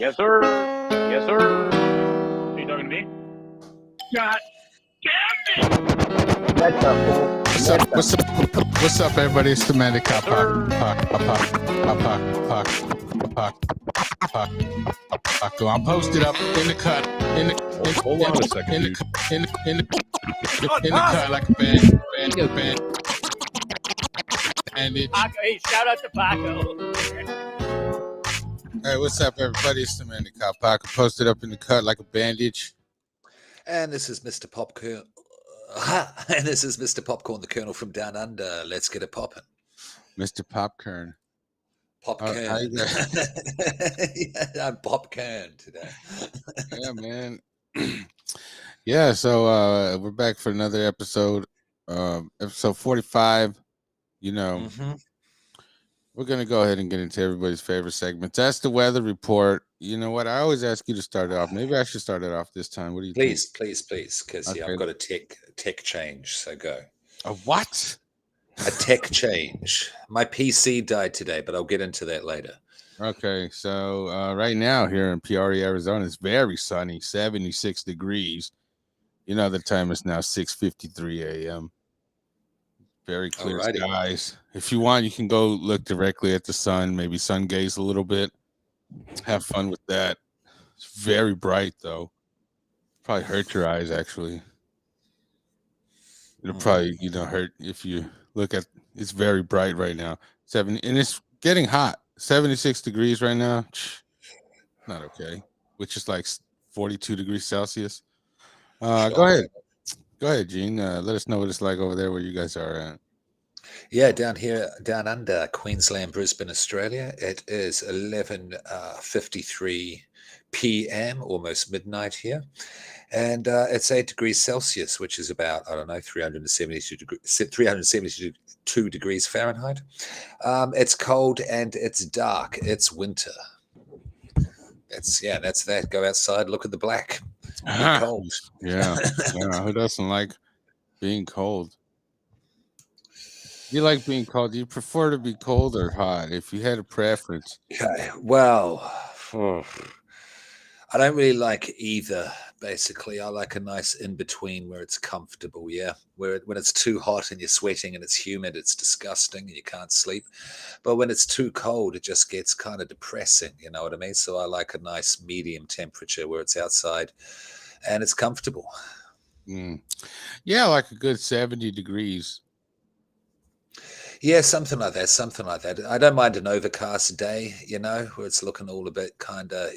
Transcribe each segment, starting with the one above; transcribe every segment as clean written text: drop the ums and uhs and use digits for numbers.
Yes, sir. Yes, sir. Are you talking to me? God damn it! Next up, fool. What's up, everybody? It's the Manic Yes, sir. Paco. I'm posted up in the cut, Hold on a second, dude. in the cut like a band. And it. Paco, hey, shout out to Paco. Hey, what's up, everybody? It's the Manic Paco. Posted up in the cut like a bandage. And this is Mr. Popcorn. And this is Mr. Popcorn, the Colonel from Down Under. Let's get it poppin'. Mr. Popcorn. Popcorn. Yeah, I'm Popcorn today. Yeah, man. Yeah, so we're back for another episode. Episode 45. You know, we're going to go ahead and get into everybody's favorite segments. That's the weather report. You know what? I always ask you to start it off. Maybe I should start it off this time. What do you think? Please, because Okay. I've got a tech change, so go. A what? A tech change. My PC died today, but I'll get into that later. Okay, so right now here in Peoria, Arizona, it's very sunny, 76 degrees. You know, the time is now 6:53 a.m. Very clear Alrighty. skies. If you want, you can go look directly at the sun, maybe sun gaze a little bit. Have fun with that. It's very bright, though. Probably hurt your eyes, actually. It'll probably, hurt if you look at. It's very bright right now. And it's getting hot. 76 degrees right now. Not okay. Which is like 42 degrees Celsius. Go ahead, Gene. Let us know what it's like over there where you guys are at. Yeah, down here, down under Queensland, Brisbane, Australia. It is 11:53 p.m., almost midnight here. And it's 8 degrees Celsius, which is about, 372 degrees Fahrenheit. It's cold and it's dark. It's winter. That's that. Go outside, look at the black. It's pretty cold. Yeah. Who doesn't like being cold? You like being cold? Do you prefer to be cold or hot? If you had a preference. Okay. Well, I don't really like either. Basically, I like a nice in between where it's comfortable. Yeah, when it's too hot and you're sweating and it's humid, it's disgusting and you can't sleep. But when it's too cold, it just gets kind of depressing. You know what I mean? So I like a nice medium temperature where it's outside and it's comfortable. Yeah, like a good 70 degrees. Yeah, something like that. I don't mind an overcast day, where it's looking all a bit kind of,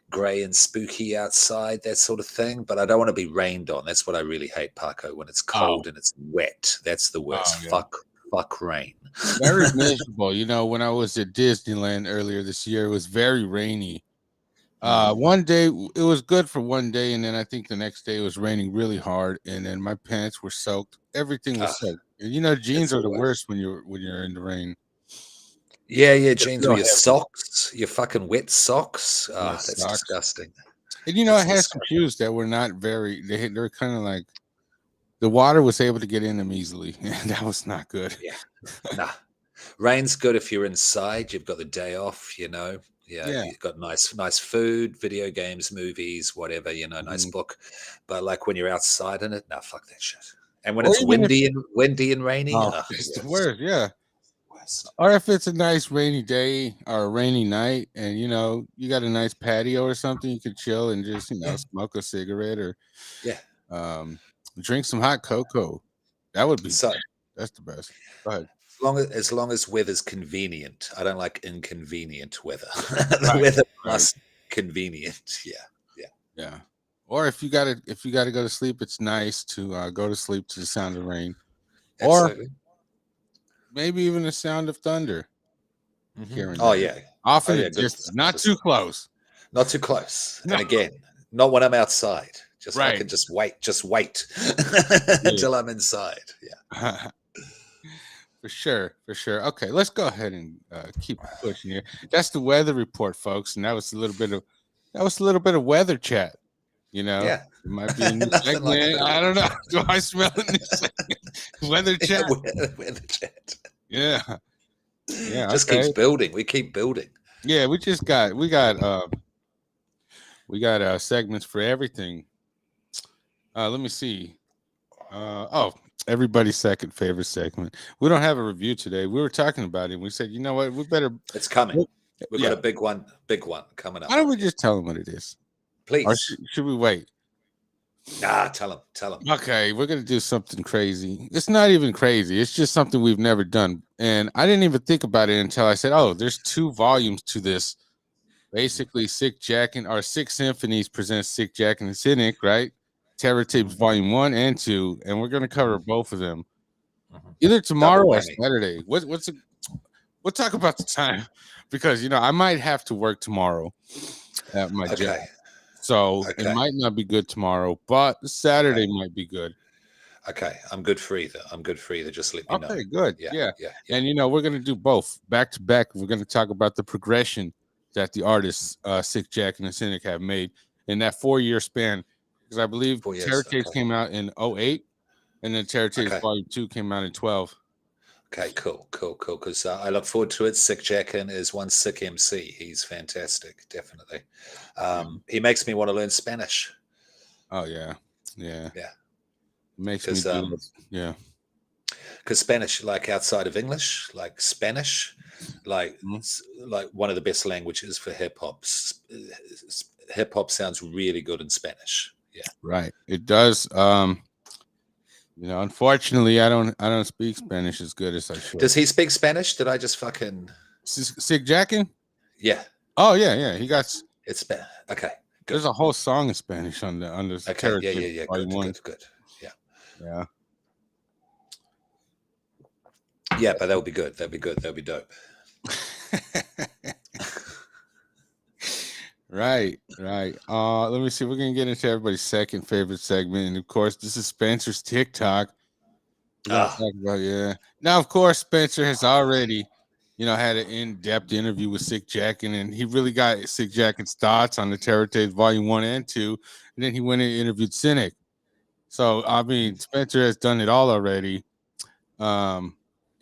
gray and spooky outside, that sort of thing. But I don't want to be rained on. That's what I really hate, Paco, when it's cold and it's wet. That's the worst. Yeah. Fuck rain. Very miserable. When I was at Disneyland earlier this year, it was very rainy. One day, it was good for one day, and then I think the next day it was raining really hard, and then my pants were soaked. Everything was soaked. And jeans are the worst when you're in the rain. Yeah, jeans with your socks, your fucking wet socks. That's disgusting. And I had some shoes that were not very. They're kind of like the water was able to get in them easily, and that was not good. Yeah, nah. Rain's good if you're inside. You've got the day off. Yeah. You've got nice food, video games, movies, whatever. Nice book. But like when you're outside in it, nah, fuck that shit. And when it's windy and rainy, it's the worst. Yeah. Or if it's a nice rainy day or a rainy night and, you got a nice patio or something, you can chill and just, smoke a cigarette or drink some hot cocoa. That would be that's the best. Go ahead. As long as weather's convenient. I don't like inconvenient weather. The weather must be convenient. Yeah. Or if you gotta go to sleep, it's nice to go to sleep to the sound of rain. Absolutely. Or maybe even the sound of thunder. Oh, yeah. Often just not too close. Not too close. No. And again, not when I'm outside. Just right. I can just wait until I'm inside. Yeah. For sure. Okay, let's go ahead and keep pushing here. That's the weather report, folks, and that was a little bit of weather chat. Yeah. It might be a new segment. Like I don't know. Do I smell a new segment? Weather chat. Weather chat. Yeah. Just keeps building. We keep building. Yeah, we got segments for everything. Let me see. Everybody's second favorite segment. We don't have a review today. We were talking about it. We said, you know what, we better. It's coming. We've got Yeah. a big one coming up. Why don't we just tell them what it is, or Please. should we wait? Nah, tell them. Okay, we're gonna do something crazy. It's not even crazy. It's just something we've never done, and I didn't even think about it until I said, "Oh, there's 2 volumes to this." Basically, Sick Jack and our Six Symphonies presents Sick Jack and the Cynic, right? Terror Tapes Volume 1 and 2, and we're gonna cover both of them either tomorrow Double or whammy. Saturday. We'll talk about the time because I might have to work tomorrow at my job. Okay. So it Okay. might not be good tomorrow, but Saturday might be good. Okay. I'm good for either. Just let me know. Okay, good. Yeah. And we're gonna do both back to back. We're gonna talk about the progression that the artists Sick Jack and the Cynic have made in that 4-year span. Because I believe 4 years, Terror Tapes came out in 08, and then Terror Tapes Volume 2 came out in 12. Okay, cool. Because I look forward to it. Sick Jackin is one sick MC. He's fantastic, definitely. He makes me want to learn Spanish. Oh yeah. Yeah. Makes me do this. Yeah. Because Spanish, like outside of English, like Spanish, like one of the best languages for hip hop. Hip hop sounds really good in Spanish. Yeah. Right. It does. Unfortunately, I don't speak Spanish as good as I should. Does he speak Spanish? Did I just fucking Sick Jackin? Yeah. Oh yeah. He got it's okay. Good. There's a whole song in Spanish on the Okay. Yeah. Good. Yeah. Yeah, but that'll be good. That'll be dope. Right. Let me see. We're gonna get into everybody's second favorite segment, and of course, this is Spencer's TikTok. We're gonna talk about Now, of course, Spencer has already, had an in-depth interview with Sick Jackin, and he really got Sick Jackin's thoughts on the Terror Tapes Volume 1 and 2, and then he went and interviewed Cynic. So I mean, Spencer has done it all already.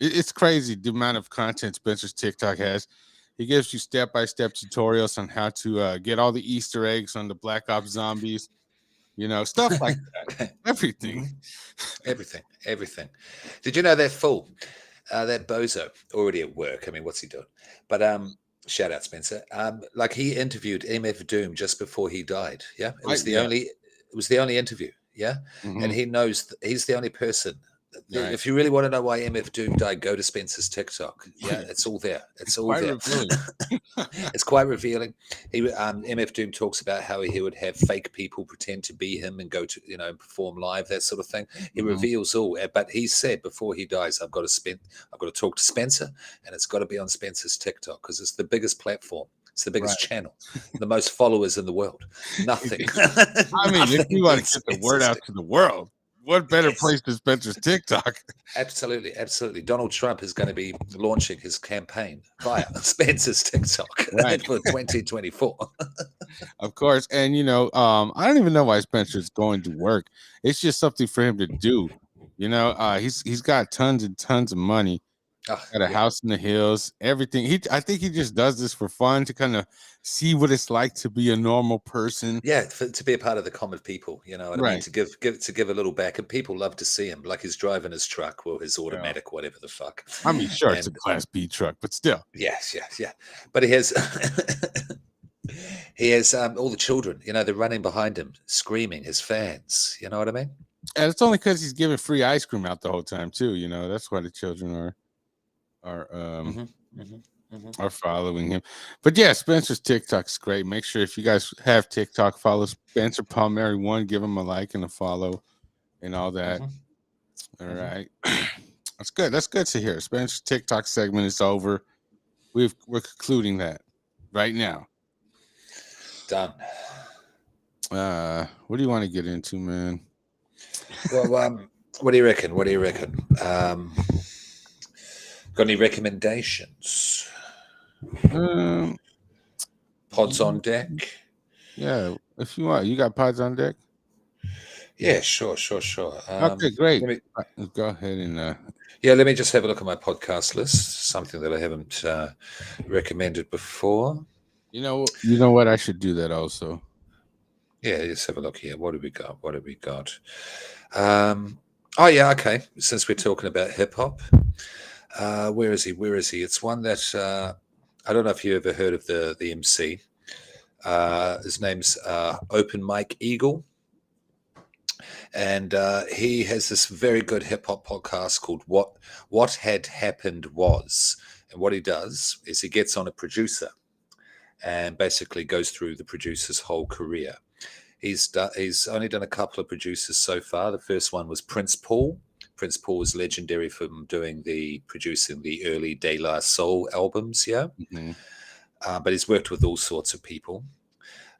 It's crazy the amount of content Spencer's TikTok has. He gives you step-by-step tutorials on how to get all the Easter eggs on the Black Ops zombies, stuff like that. Everything. Everything. Did you know they're full? That bozo already at work. I mean, what's he doing? But shout out Spencer. Like he interviewed MF Doom just before he died. Yeah, it was the only interview. Yeah, and he knows he's the only person. Right. If you really want to know why MF Doom died, go to Spencer's TikTok. Yeah, it's all there. It's all there. It's quite revealing. MF Doom talks about how he would have fake people pretend to be him and go to perform live, that sort of thing. He reveals all. But he said before he dies, I've got to talk to Spencer, and it's got to be on Spencer's TikTok because it's the biggest platform. It's the biggest channel, the most followers in the world. Nothing. I mean, if you want to get the word out to the world, what better place than Spencer's TikTok? Absolutely. Donald Trump is going to be launching his campaign via Spencer's TikTok for 2024. Of course. And, I don't even know why Spencer's going to work. It's just something for him to do. He's got tons and tons of money. Got a house in the hills, everything. I think he just does this for fun to kind of see what it's like to be a normal person. Yeah, to be a part of the common people, you know what I mean? To give a little back, and people love to see him. Like he's driving his truck or his automatic, whatever the fuck. I mean, sure, it's a Class B truck, but still. Yes. But he has all the children, they're running behind him, screaming, his fans. You know what I mean? And it's only because he's giving free ice cream out the whole time too. That's why the children are following him. But yeah, Spencer's TikTok's great. Make sure if you guys have TikTok, follow Spencer Palmieri 1, give him a like and a follow and all that. All right. That's good to hear. Spencer's TikTok segment is over. We're concluding that right now. Done. What do you want to get into, man? Well, what do you reckon? Got any recommendations? Pods on deck? Yeah, if you want. You got pods on deck? Yeah, sure. Okay, great. Let me, Go ahead and let me just have a look at my podcast list. Something that I haven't recommended before. you know what? I should do that also. Yeah, let's have a look here. What have we got? Oh yeah, okay. Since we're talking about hip hop, where is he? It's one that I don't know if you ever heard of the MC. His name's Open Mike Eagle, and he has this very good hip hop podcast called What Had Happened Was. And what he does is he gets on a producer and basically goes through the producer's whole career. He's only done a couple of producers so far. The first one was Prince Paul. Prince Paul was legendary for producing the early De La Soul albums, yeah. Mhm. But he's worked with all sorts of people.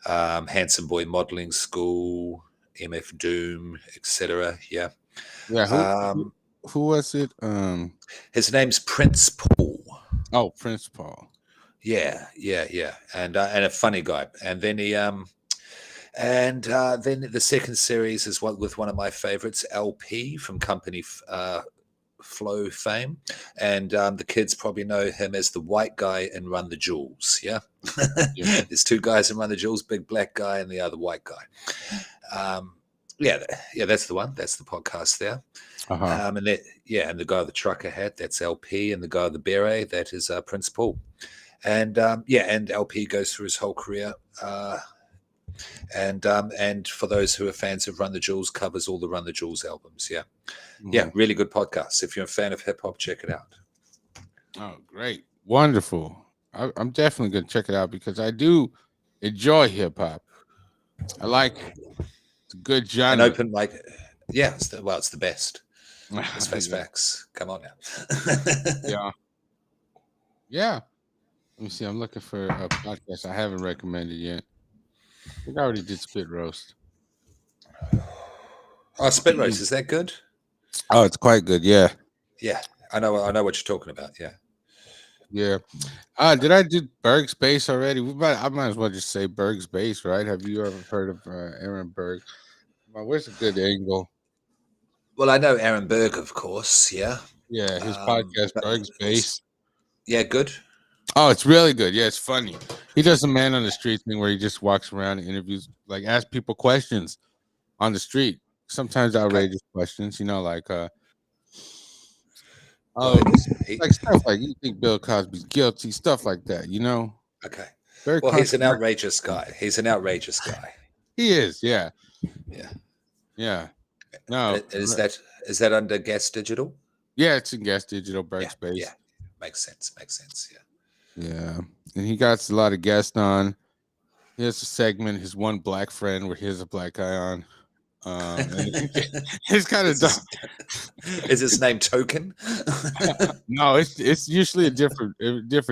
Handsome Boy Modeling School, MF Doom, etc. Yeah. Yeah. Who was it? His name's Prince Paul. Oh, Prince Paul. Yeah, and a funny guy. And then then the second series is with one of my favorites, LP from Company Flow fame, and the kids probably know him as the white guy in Run the Jewels. Yeah, Yeah. There's two guys in Run the Jewels, big black guy and the other white guy. That's the one. That's the podcast there. Uh-huh. And the guy with the trucker hat, that's LP, and the guy with the beret, that is Prince Paul. And and LP goes through his whole career. And for those who are fans of Run the Jewels, covers all the Run the Jewels albums. Yeah. Mhm. Yeah, really good podcast. If you're a fan of hip hop, check it out. Oh, great. Wonderful. I'm definitely going to check it out because I do enjoy hip hop. I like it. It's a good And genre. Open Mic, yeah, it's the best. Let's face facts. Come on now. Yeah. Let me see. I'm looking for a podcast I haven't recommended yet. I think I already did Spit Roast. Oh, Spit Roast, is that good? Oh, it's quite good. Yeah. Yeah, I know what you're talking about. Yeah. Yeah. Did I do Berg's Base already? I might as well just say Berg's Base, right? Have you ever heard of Aaron Berg? Well, where's a good angle? Well, I know Aaron Berg, of course. Yeah. Yeah, his podcast, Berg's Base. Yeah, good. Oh, it's really good. Yeah, it's funny. He does a man on the street thing where he just walks around and interviews, like asks people questions on the street. Sometimes outrageous questions, like like stuff like you think Bill Cosby's guilty, stuff like that, Okay. Very well, he's an outrageous guy. He is, yeah. Yeah. Yeah. No. Is that under Gas Digital? Yeah, it's in Gas Digital, Berg's Base. Yeah. Makes sense. Yeah. Yeah. And he got a lot of guests on. He has a segment, his one black friend, where he has a black guy on. It's kind of dumb. Is his name Token? No, it's usually a different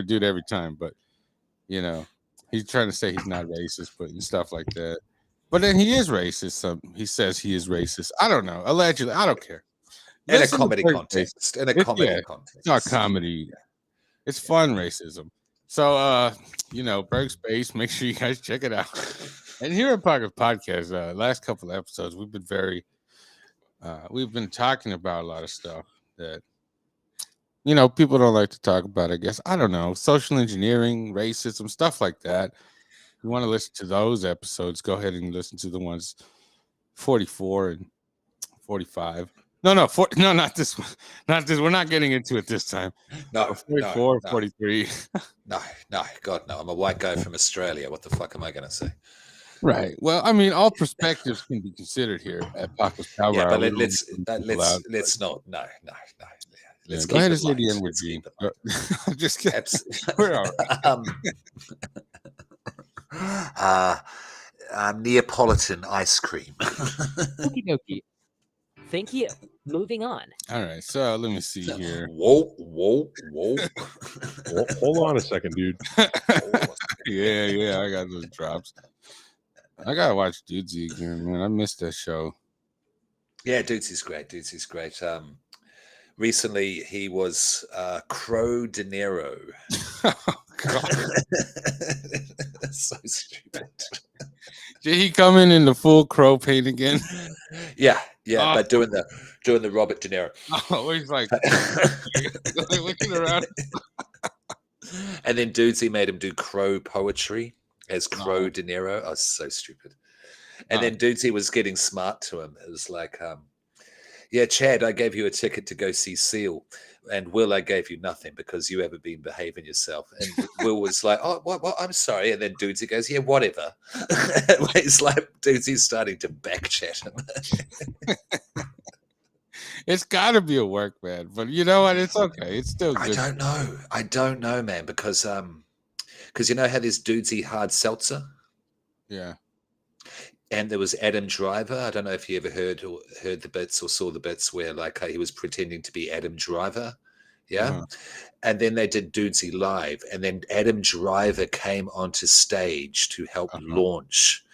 dude every time, but he's trying to say he's not racist, but and stuff like that. But then he is racist. He says he is racist. I don't know. Allegedly, I don't care. In a comedy context. It's not comedy. Yeah. It's fun racism. So Berg's Base, make sure you guys check it out. And here at Paco Podcast, last couple of episodes, we've been talking about a lot of stuff that people don't like to talk about, I guess. I don't know, social engineering, racism, stuff like that. If you want to listen to those episodes, go ahead and listen to the ones 44 and 45. No, not this one. Not this. We're not getting into it this time. No, 44, 43. No, God, no. I'm a white guy from Australia. What the fuck am I going to say? Right. Well, I mean, all perspectives can be considered here at Paco's Power. Yeah, but let's not. No. Let's go ahead and say the N word. Just kidding. We're all right. Neapolitan ice cream. Okie dokie. Thank you. Moving on. All right. So let me see here. Whoa. Hold on a second, dude. Yeah. I got those drops. I gotta watch Dudesy again, man. I missed that show. Yeah, Dudesy's great. Recently he was Crow De Niro. Oh, God. That's so stupid. Did he come in the full crow paint again? Yeah, Oh. but doing the Robert De Niro. Oh, he's like looking around. And then Dudesy made him do crow poetry as Crow Oh. De Niro. I was so stupid. And then Dudesy was getting smart to him. It was like, yeah, Chad, I gave you a ticket to go see Seal. And Will, I gave you nothing because you haven't been behaving yourself. And Will was like, oh, what? I'm sorry. And then Dudesy goes, yeah, whatever. It's like Dudesy's starting to backchat him. It's got to be a work, man. But you know what? It's okay. It's still good. I don't know, man, because you know how there's Dudesy hard seltzer? Yeah. And there was Adam Driver. I don't know if you ever heard the bits or saw the bits where like he was pretending to be Adam Driver. Yeah. Uh-huh. And then they did Dudesy live. And then Adam Driver came onto stage to help launch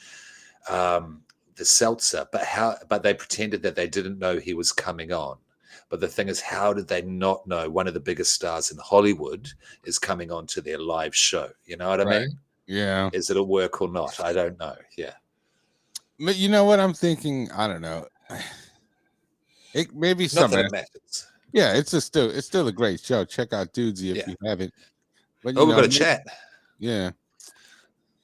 the seltzer. But they pretended that they didn't know he was coming on. But the thing is, how did they not know one of the biggest stars in Hollywood is coming on to their live show? You know what I mean? Yeah. Is it a work or not? I don't know. Yeah. But you know what I'm thinking? I don't know. It maybe Not something. that it matters. Yeah, it's still a great show. Check out Dudesy if you haven't. But we've got a chat. Yeah.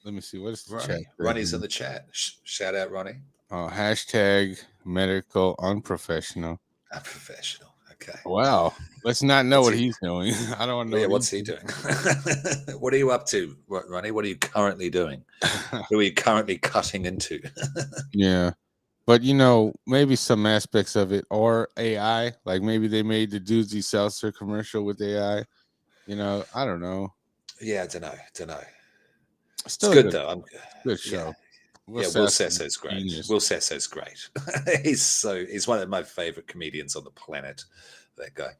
Let me see. What is the chat? Ronnie's in the chat. Shout out, Ronnie. Hashtag medical unprofessional. Unprofessional. Okay. Wow. Let's not know what he's doing. I don't want to know. Yeah, what's he doing? What are you up to, Ronnie? What are you currently doing? Who are you currently cutting into? Yeah. But you know, maybe some aspects of it, or AI, like maybe they made the Dudesy seltzer commercial with AI. You know, I don't know. Yeah, I don't know. Still it's good though. Good show. Will Sasso's great. Genius. Will Sasso's great. He's one of my favorite comedians on the planet. That guy.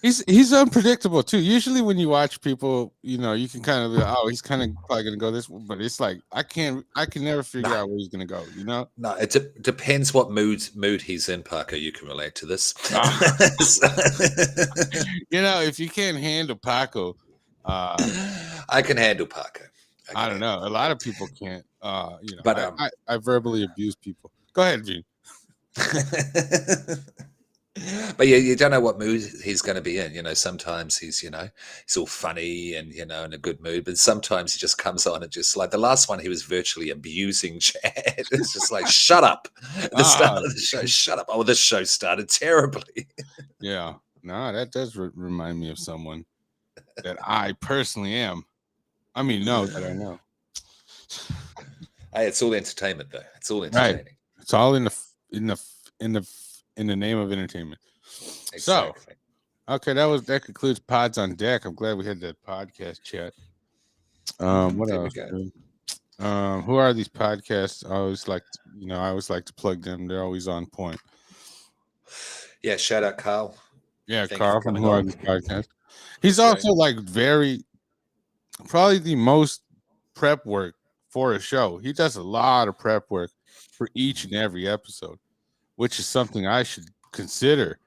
He's unpredictable too. Usually when you watch people, you know, you can kind of be, oh, he's kind of probably gonna go this way, but it's like I can never figure out where he's gonna go, you know? No, it depends what mood he's in, Paco. You can relate to this. You know, if you can't handle Paco, I can handle Paco. I don't know. A lot of people can't. You know, but I verbally abuse people. Go ahead, Gene. But you don't know what mood he's going to be in. You know, sometimes he's all funny and in a good mood, but sometimes he just comes on and just like the last one, he was virtually abusing Chad. It's just like, shut up. At the start of the show, shut up. Oh, this show started terribly. Yeah, no, that does remind me of someone that I personally am. I mean, no, that I know. Hey, it's all entertainment, though. It's all entertaining. Right. It's all in the name of entertainment. Exactly. So, okay, that concludes Pods on Deck. I'm glad we had that podcast chat. What else? Who are these podcasts? I always like to plug them. They're always on point. Yeah, shout out Carl. Yeah, Carl from Who Are These Podcasts. He's also like probably the most prep work for a show. He does a lot of prep work for each and every episode, which is something I should consider.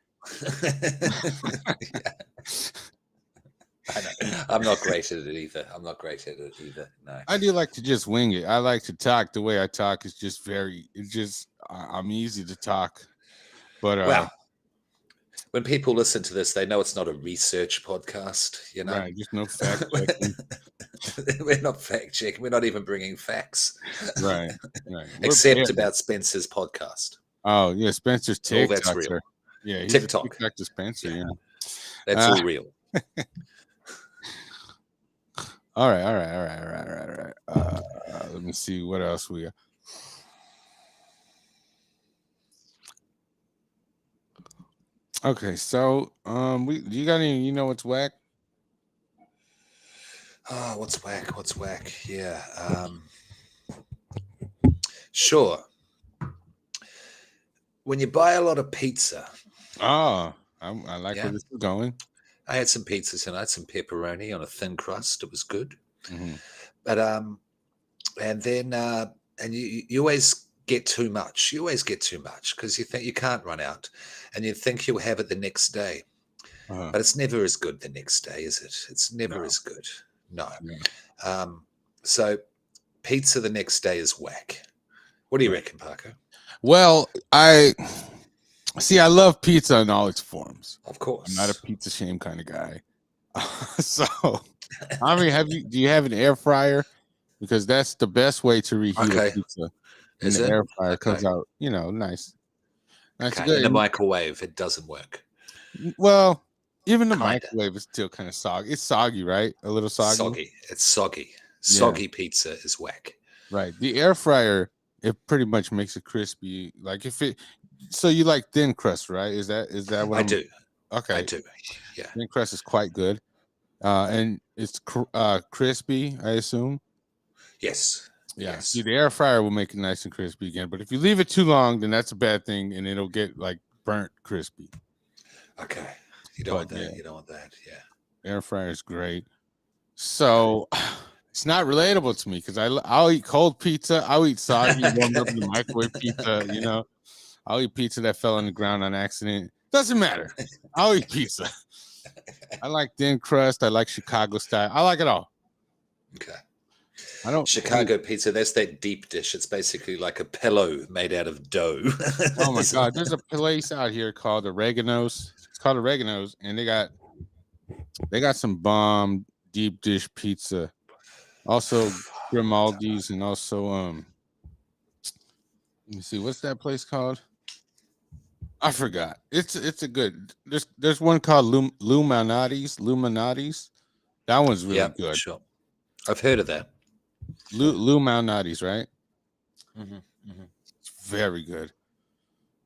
I know. I'm not great at it either. No. I do like to just wing it. I like to talk. The way I talk is just I'm easy to talk. But wow. When people listen to this, they know it's not a research podcast, you know. Right, just no fact checking. We're not fact checking. We're not even bringing facts. Right. Except about Spencer's podcast. Oh yeah, Spencer's TikTok. Oh, that's real. Yeah, he's TikTok. TikTok to Spencer. Yeah, that's all real. All right. Let me see what else we got. Okay, so you got any? You know what's whack? Oh, what's whack? Yeah. Sure. When you buy a lot of pizza. Oh, I like where this is going. I had some pizza tonight, some pepperoni on a thin crust. It was good. Mm-hmm. But and then and you always get too much. You always get too much because you think you can't run out, and you think you'll have it the next day. But it's never as good the next day, is it? It's never as good. No. Yeah. So pizza the next day is whack. What do you reckon, Paco? Well, I see. I love pizza in all its forms. Of course. I'm not a pizza shame kind of guy. So, I mean, do you have an air fryer? Because that's the best way to reheat a Okay. pizza. In Is the it? air fryer Okay. comes out, nice. That's Okay. good. In the And, microwave, it doesn't work. well, even the Kinda. microwave is still kind of soggy. It's soggy, right? A little soggy. Soggy. It's soggy. Yeah. Soggy pizza is whack. Right. The air fryer, it pretty much makes it crispy. Like if it, so you like thin crust, right? Is that what I I'm? do. Okay. I do. Yeah. Thin crust is quite good. And it's crispy, I assume. Yes. Yeah. Yes. See, the air fryer will make it nice and crispy again. But if you leave it too long, then that's a bad thing, and it'll get like burnt crispy. Okay. You don't want But that. yeah, You don't want that. Yeah. air fryer is great. So it's not relatable to me because I'll eat cold pizza. I'll eat soggy, warmed up in the microwave pizza. I'll eat pizza that fell on the ground on accident. Doesn't matter. I'll eat pizza. I like thin crust. I like Chicago style. I like it all. Okay. I don't. Chicago pizza, that's that deep dish. It's basically like a pillow made out of dough. Oh my God. There's a place out here called Oregano's. It's called Oregano's, and they got some bomb deep dish pizza. Also Grimaldi's, and also let me see, what's that place called? I forgot. It's a good. There's one called Luminati's. That one's really good. Sure. I've heard of that. Luminati's, right? Mm-hmm, mm-hmm. It's very good.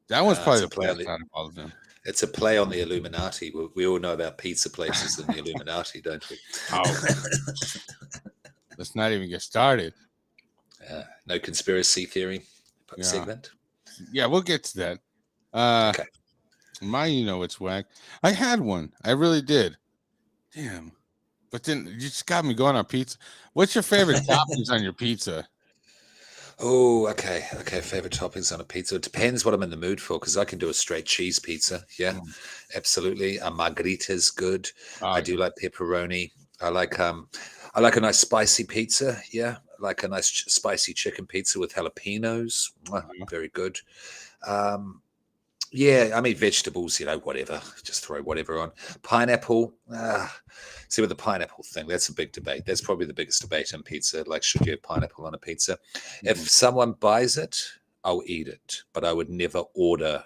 That one's probably the best out of all of them. It's a play on the Illuminati. We all know about pizza places in the Illuminati, don't we? Oh, let's not even get started. No conspiracy theory segment. Yeah, we'll get to that. Okay. Mine, it's whack. I had one. I really did. Damn. But then you just got me going on pizza. What's your favorite toppings on your pizza? Oh, okay. Okay. Favorite toppings on a pizza. It depends what I'm in the mood for, because I can do a straight cheese pizza. Yeah, absolutely. A margherita is good. I do like pepperoni. I like a nice spicy pizza. Yeah. Like a nice spicy chicken pizza with jalapenos. Very good. Yeah, I mean vegetables, whatever. Just throw whatever on. Pineapple. See, with the pineapple thing, that's a big debate. That's probably the biggest debate in pizza. Like, should you have pineapple on a pizza? If someone buys it, I'll eat it, but I would never order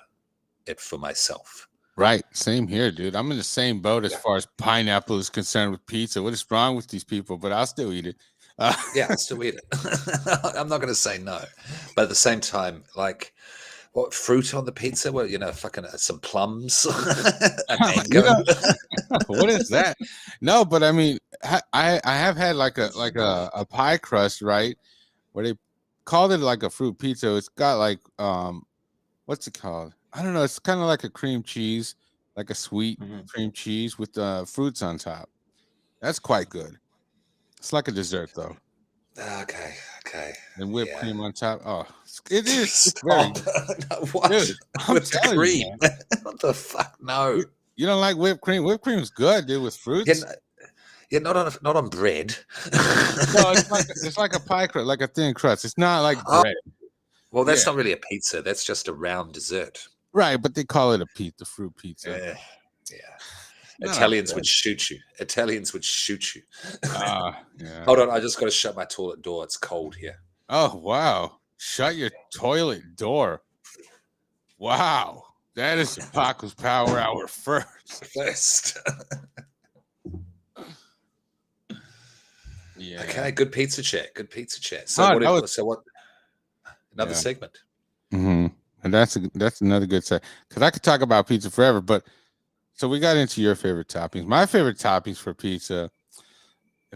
it for myself. Right. Same here, dude. I'm in the same boat as far as pineapple is concerned with pizza. What is wrong with these people? But I'll still eat it. Yeah, I'll still eat it. I'm not going to say no. But at the same time, like, what fruit on the pizza? Well, fucking some plums, a mango. What is that? No, but I mean, I have had like a pie crust, right? Where they called it like a fruit pizza. It's got like what's it called? I don't know. It's kind of like a cream cheese, like a sweet cream cheese with fruits on top. That's quite good. It's like a dessert though. Okay. And whipped cream on top. Oh, it is. It's Stop. very. What? Dude, Whipped cream? You, What the fuck? No. You don't like whipped cream? Whipped cream is good, dude, with fruits. Yeah, not on bread. No, it's like a pie crust, like a thin crust. It's not like bread. Well, that's not really a pizza. That's just a round dessert. Right, but they call it a pizza, fruit pizza. Yeah. Italians would shoot you. Yeah. Hold on, I just got to shut my toilet door. It's cold here. Oh, wow. Shut your toilet door. Wow. That is the Paco's Power Hour first. Yeah. Okay, good pizza chat. So what? Another segment. Mm-hmm. And that's another good set. Because I could talk about pizza forever, but so we got into your favorite toppings. My favorite toppings for pizza,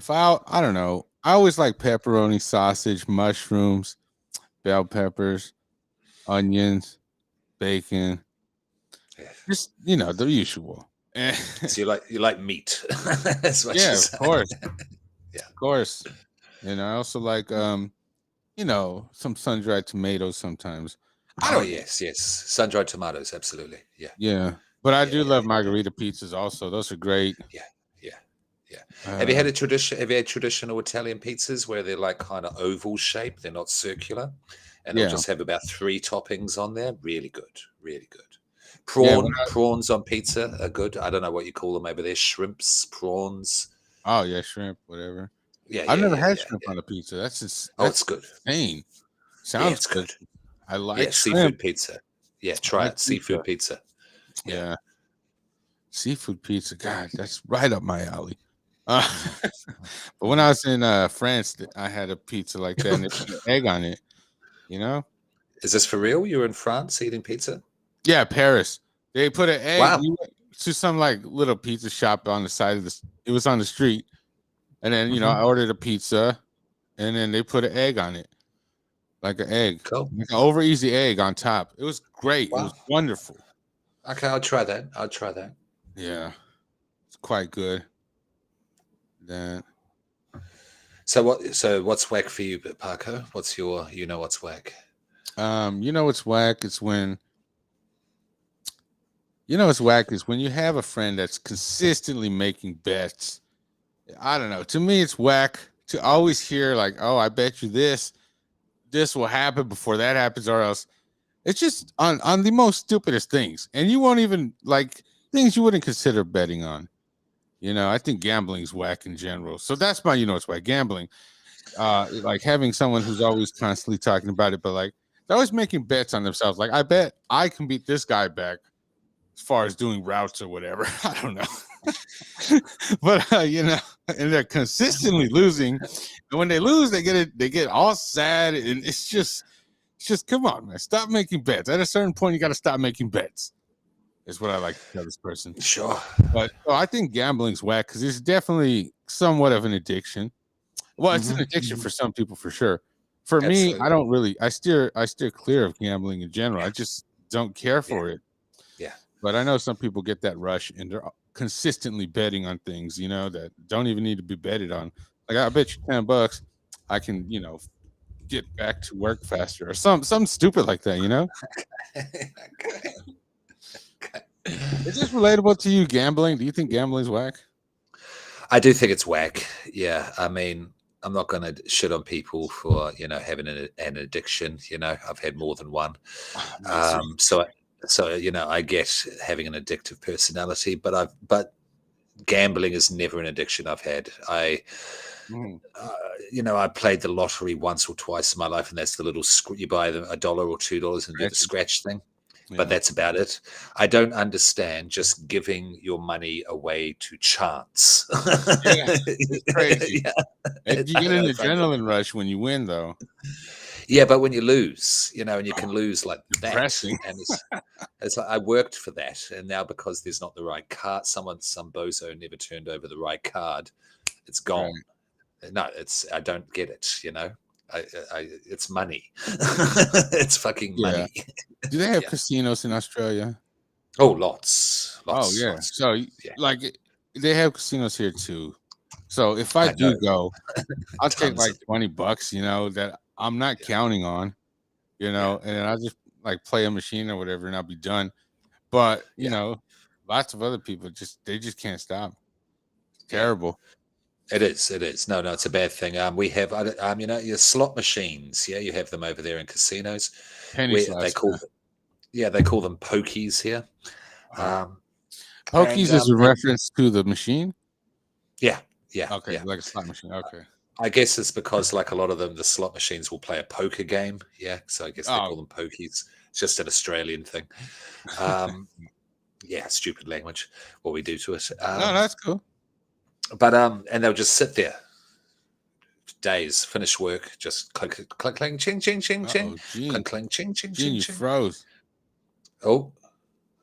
I don't know, I always like pepperoni, sausage, mushrooms, bell peppers, onions, bacon. Just the usual. So you like meat? Of course. Yeah, of course. And I also like some sun-dried tomatoes sometimes. Yes, sun-dried tomatoes, absolutely. Yeah. But I do love margarita pizzas also. Those are great. Yeah. Have you had traditional Italian pizzas where they're like kind of oval shape? They're not circular, and it'll Yeah. just have about 3 toppings on there. Really good, really good. Yeah, Prawns on pizza are good. I don't know what you call them over there. Shrimps, prawns. oh yeah, shrimp, whatever. Yeah, I've yeah, never yeah, had yeah, shrimp yeah. on a pizza. That's Oh, it's good. insane. Yeah, Sounds it's good. good. I like Yeah, shrimp. seafood pizza. Yeah, I try like it. Seafood pizza. Yeah. Seafood pizza. God, that's right up my alley. Uh, but when I was in France, I had a pizza like that and they put an egg on it. You know? Is this for real? You were in France eating pizza? Yeah, Paris. They put an egg. Wow. We went to some like little pizza shop on the side of the. It was on the street, and then I ordered a pizza, and then they put an egg on it, like an egg, Cool. like an over easy egg on top. It was great. It Wow. was wonderful. Okay, I'll try that. Yeah, it's quite good. Then So what's whack for you, Paco? What's your what's whack? what's whack is when what's whack is when you have a friend that's consistently making bets. I don't know. To me, it's whack to always hear like, "Oh, I bet you this will happen before that happens," or else it's just on the most stupidest things, and you won't even like things you wouldn't consider betting on. I think gambling is whack in general. So that's my, it's whack gambling. Like having someone who's always constantly talking about it, but like they're always making bets on themselves. Like, I bet I can beat this guy back as far as doing routes or whatever. I don't know. But and they're consistently losing. And when they lose, they get all sad, and it's just come on, man. Stop making bets. At a certain point, you got to stop making bets. Is what I like to tell this person. Sure. But I think gambling's whack because it's definitely somewhat of an addiction. Well, it's an addiction for some people for sure. For me, I don't really. I steer clear of gambling in general. I just don't care for it. Yeah. But I know some people get that rush and they're consistently betting on things, that don't even need to be betted on. Like, I bet you $10, I can, get back to work faster or something stupid like that, Okay. Is this relatable to you, gambling? Do you think gambling's whack? I do think it's whack. Yeah. I mean, I'm not going to shit on people for, having an addiction. I've had more than one. So I get having an addictive personality, but gambling is never an addiction I've had. I played the lottery once or twice in my life, and that's the little you buy $1 or $2 and do the scratch thing. Yeah. But that's about it. I don't understand just giving your money away to chance. Yeah, it's crazy. You get an adrenaline rush when you win, though. Yeah, but when you lose, and you can lose like that, depressing. And it's like I worked for that, and now because there's not the right card, some bozo never turned over the right card, it's gone. Right. No, I don't get it. It's money. It's fucking money. Do they have casinos in Australia? Oh, lots. Oh yeah. Lots. So like they have casinos here too. So if I do go, I'll take like $20, that I'm not counting on, and I'll just like play a machine or whatever, and I'll be done. But lots of other people they just can't stop. It's terrible. It is. No, it's a bad thing. We have, your slot machines. Yeah, you have them over there in casinos. They call them pokies here. Pokies is a reference to the machine. Yeah. Okay, yeah. Like a slot machine. Okay. I guess it's because like a lot of them, the slot machines will play a poker game. Yeah, so I guess they call them pokies. It's just an Australian thing. Yeah, stupid language. What we do to it. No, that's cool. But and they'll just sit there days, finish work, just clink, clink, clink, ching, ching, ching, ching, clink, clink, ching, ching, ching. You froze. Oh,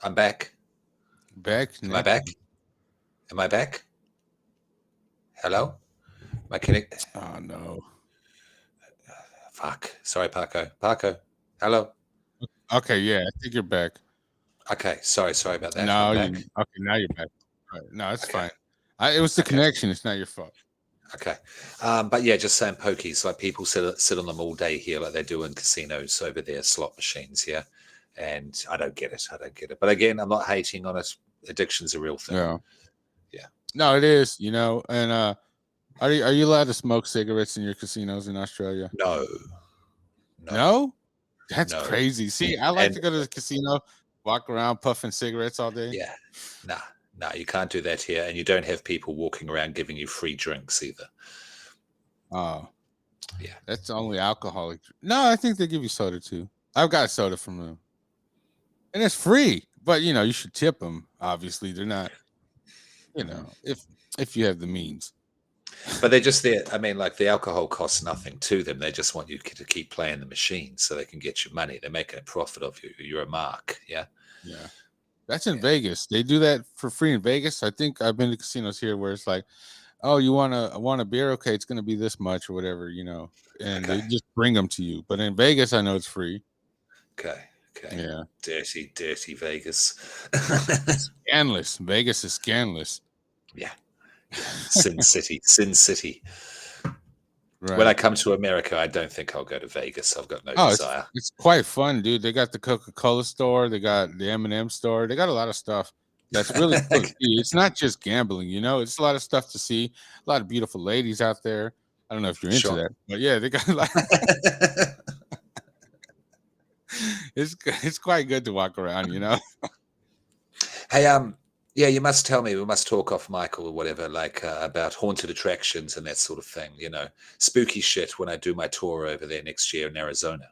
I'm back. Am I back? Am I back? Hello? Am I connected? Oh no. Fuck. Sorry, Paco. Paco. Hello. Okay, yeah, I think you're back. Okay, sorry about that. No, now you're back. Right. No, it's fine. It was the connection. It's not your fault. Okay. But yeah, just saying pokies, like people sit on them all day here, like they do in casinos over there, slot machines, yeah. And I don't get it. But again, I'm not hating on it. Addiction's a real thing. Yeah. No, it is, and are you allowed to smoke cigarettes in your casinos in Australia? No. No? That's No. crazy. See, I like And to go to the casino, walk around puffing cigarettes all day. yeah, nah, you can't do that here, and you don't have people walking around giving you free drinks either. Oh, Yeah. that's only alcoholic. No, I think they give you soda too. I've got soda from them, and it's free. But you should tip them. Obviously, they're not. If you have the means. But they're just there. I mean, like the alcohol costs nothing to them. They just want you to keep playing the machine so they can get your money. They're making a profit of you. You're a mark. Yeah. Yeah. That's in Vegas. They do that for free in Vegas. I think I've been to casinos here where it's like, oh, you want a beer? Okay, it's going to be this much or whatever, and they Okay. just bring them to you. But in Vegas, I know it's free. Okay. Yeah. Dirty Vegas. Scandalous. Vegas is scandalous. Yeah. Sin City. Right. When I come to America, I don't think I'll go to Vegas. I've got no desire. It's quite fun, dude. They got the Coca-Cola store. They got the M&M store. They got a lot of stuff. That's really cool to see. It's not just gambling, it's a lot of stuff to see. A lot of beautiful ladies out there. I don't know if you're into that, but yeah, they got it's quite good to walk around, Hey, yeah, you must tell me. We must talk off Michael or whatever, like about haunted attractions and that sort of thing. Spooky shit when I do my tour over there next year in Arizona.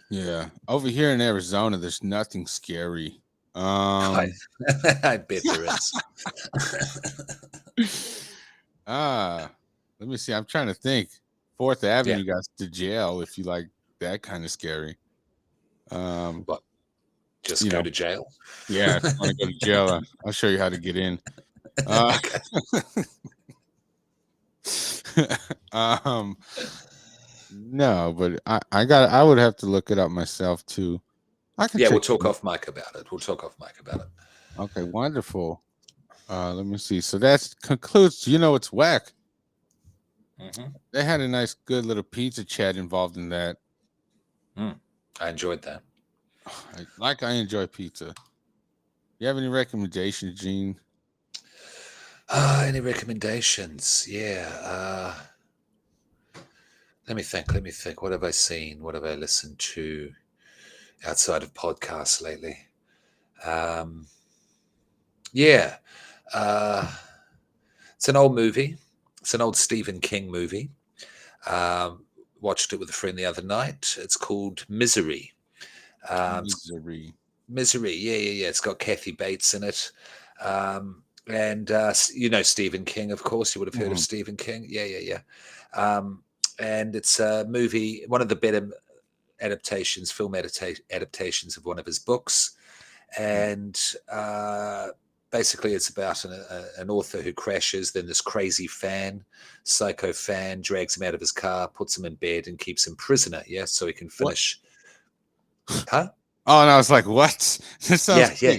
Yeah, over here in Arizona, there's nothing scary. I bet there is. Let me see. I'm trying to think. 4th Avenue got to jail if you like that kind of scary. What? Just go to jail? Yeah, if you want to go to jail, I'll show you how to get in. No, but I would have to look it up myself too. We'll talk off mic about it. Okay, wonderful. Let me see. So that concludes. It's whack. Mm-hmm. They had a nice, good little pizza chat involved in that. I enjoyed that. I enjoy pizza. You have any recommendations, Gene? Any recommendations? Yeah. Let me think. What have I seen? What have I listened to outside of podcasts lately? It's an old movie. It's an old Stephen King movie. Watched it with a friend the other night. It's called Misery. Misery. Yeah. It's got Kathy Bates in it. And Stephen King, of course. You would have heard of Stephen King. Yeah. And it's a movie, one of the better film adaptations of one of his books. And basically it's about an author who crashes. Then this crazy psycho fan, drags him out of his car, puts him in bed and keeps him prisoner. Yeah. So he can finish. What? Huh? Oh, and I was like, what? This sounds Yeah.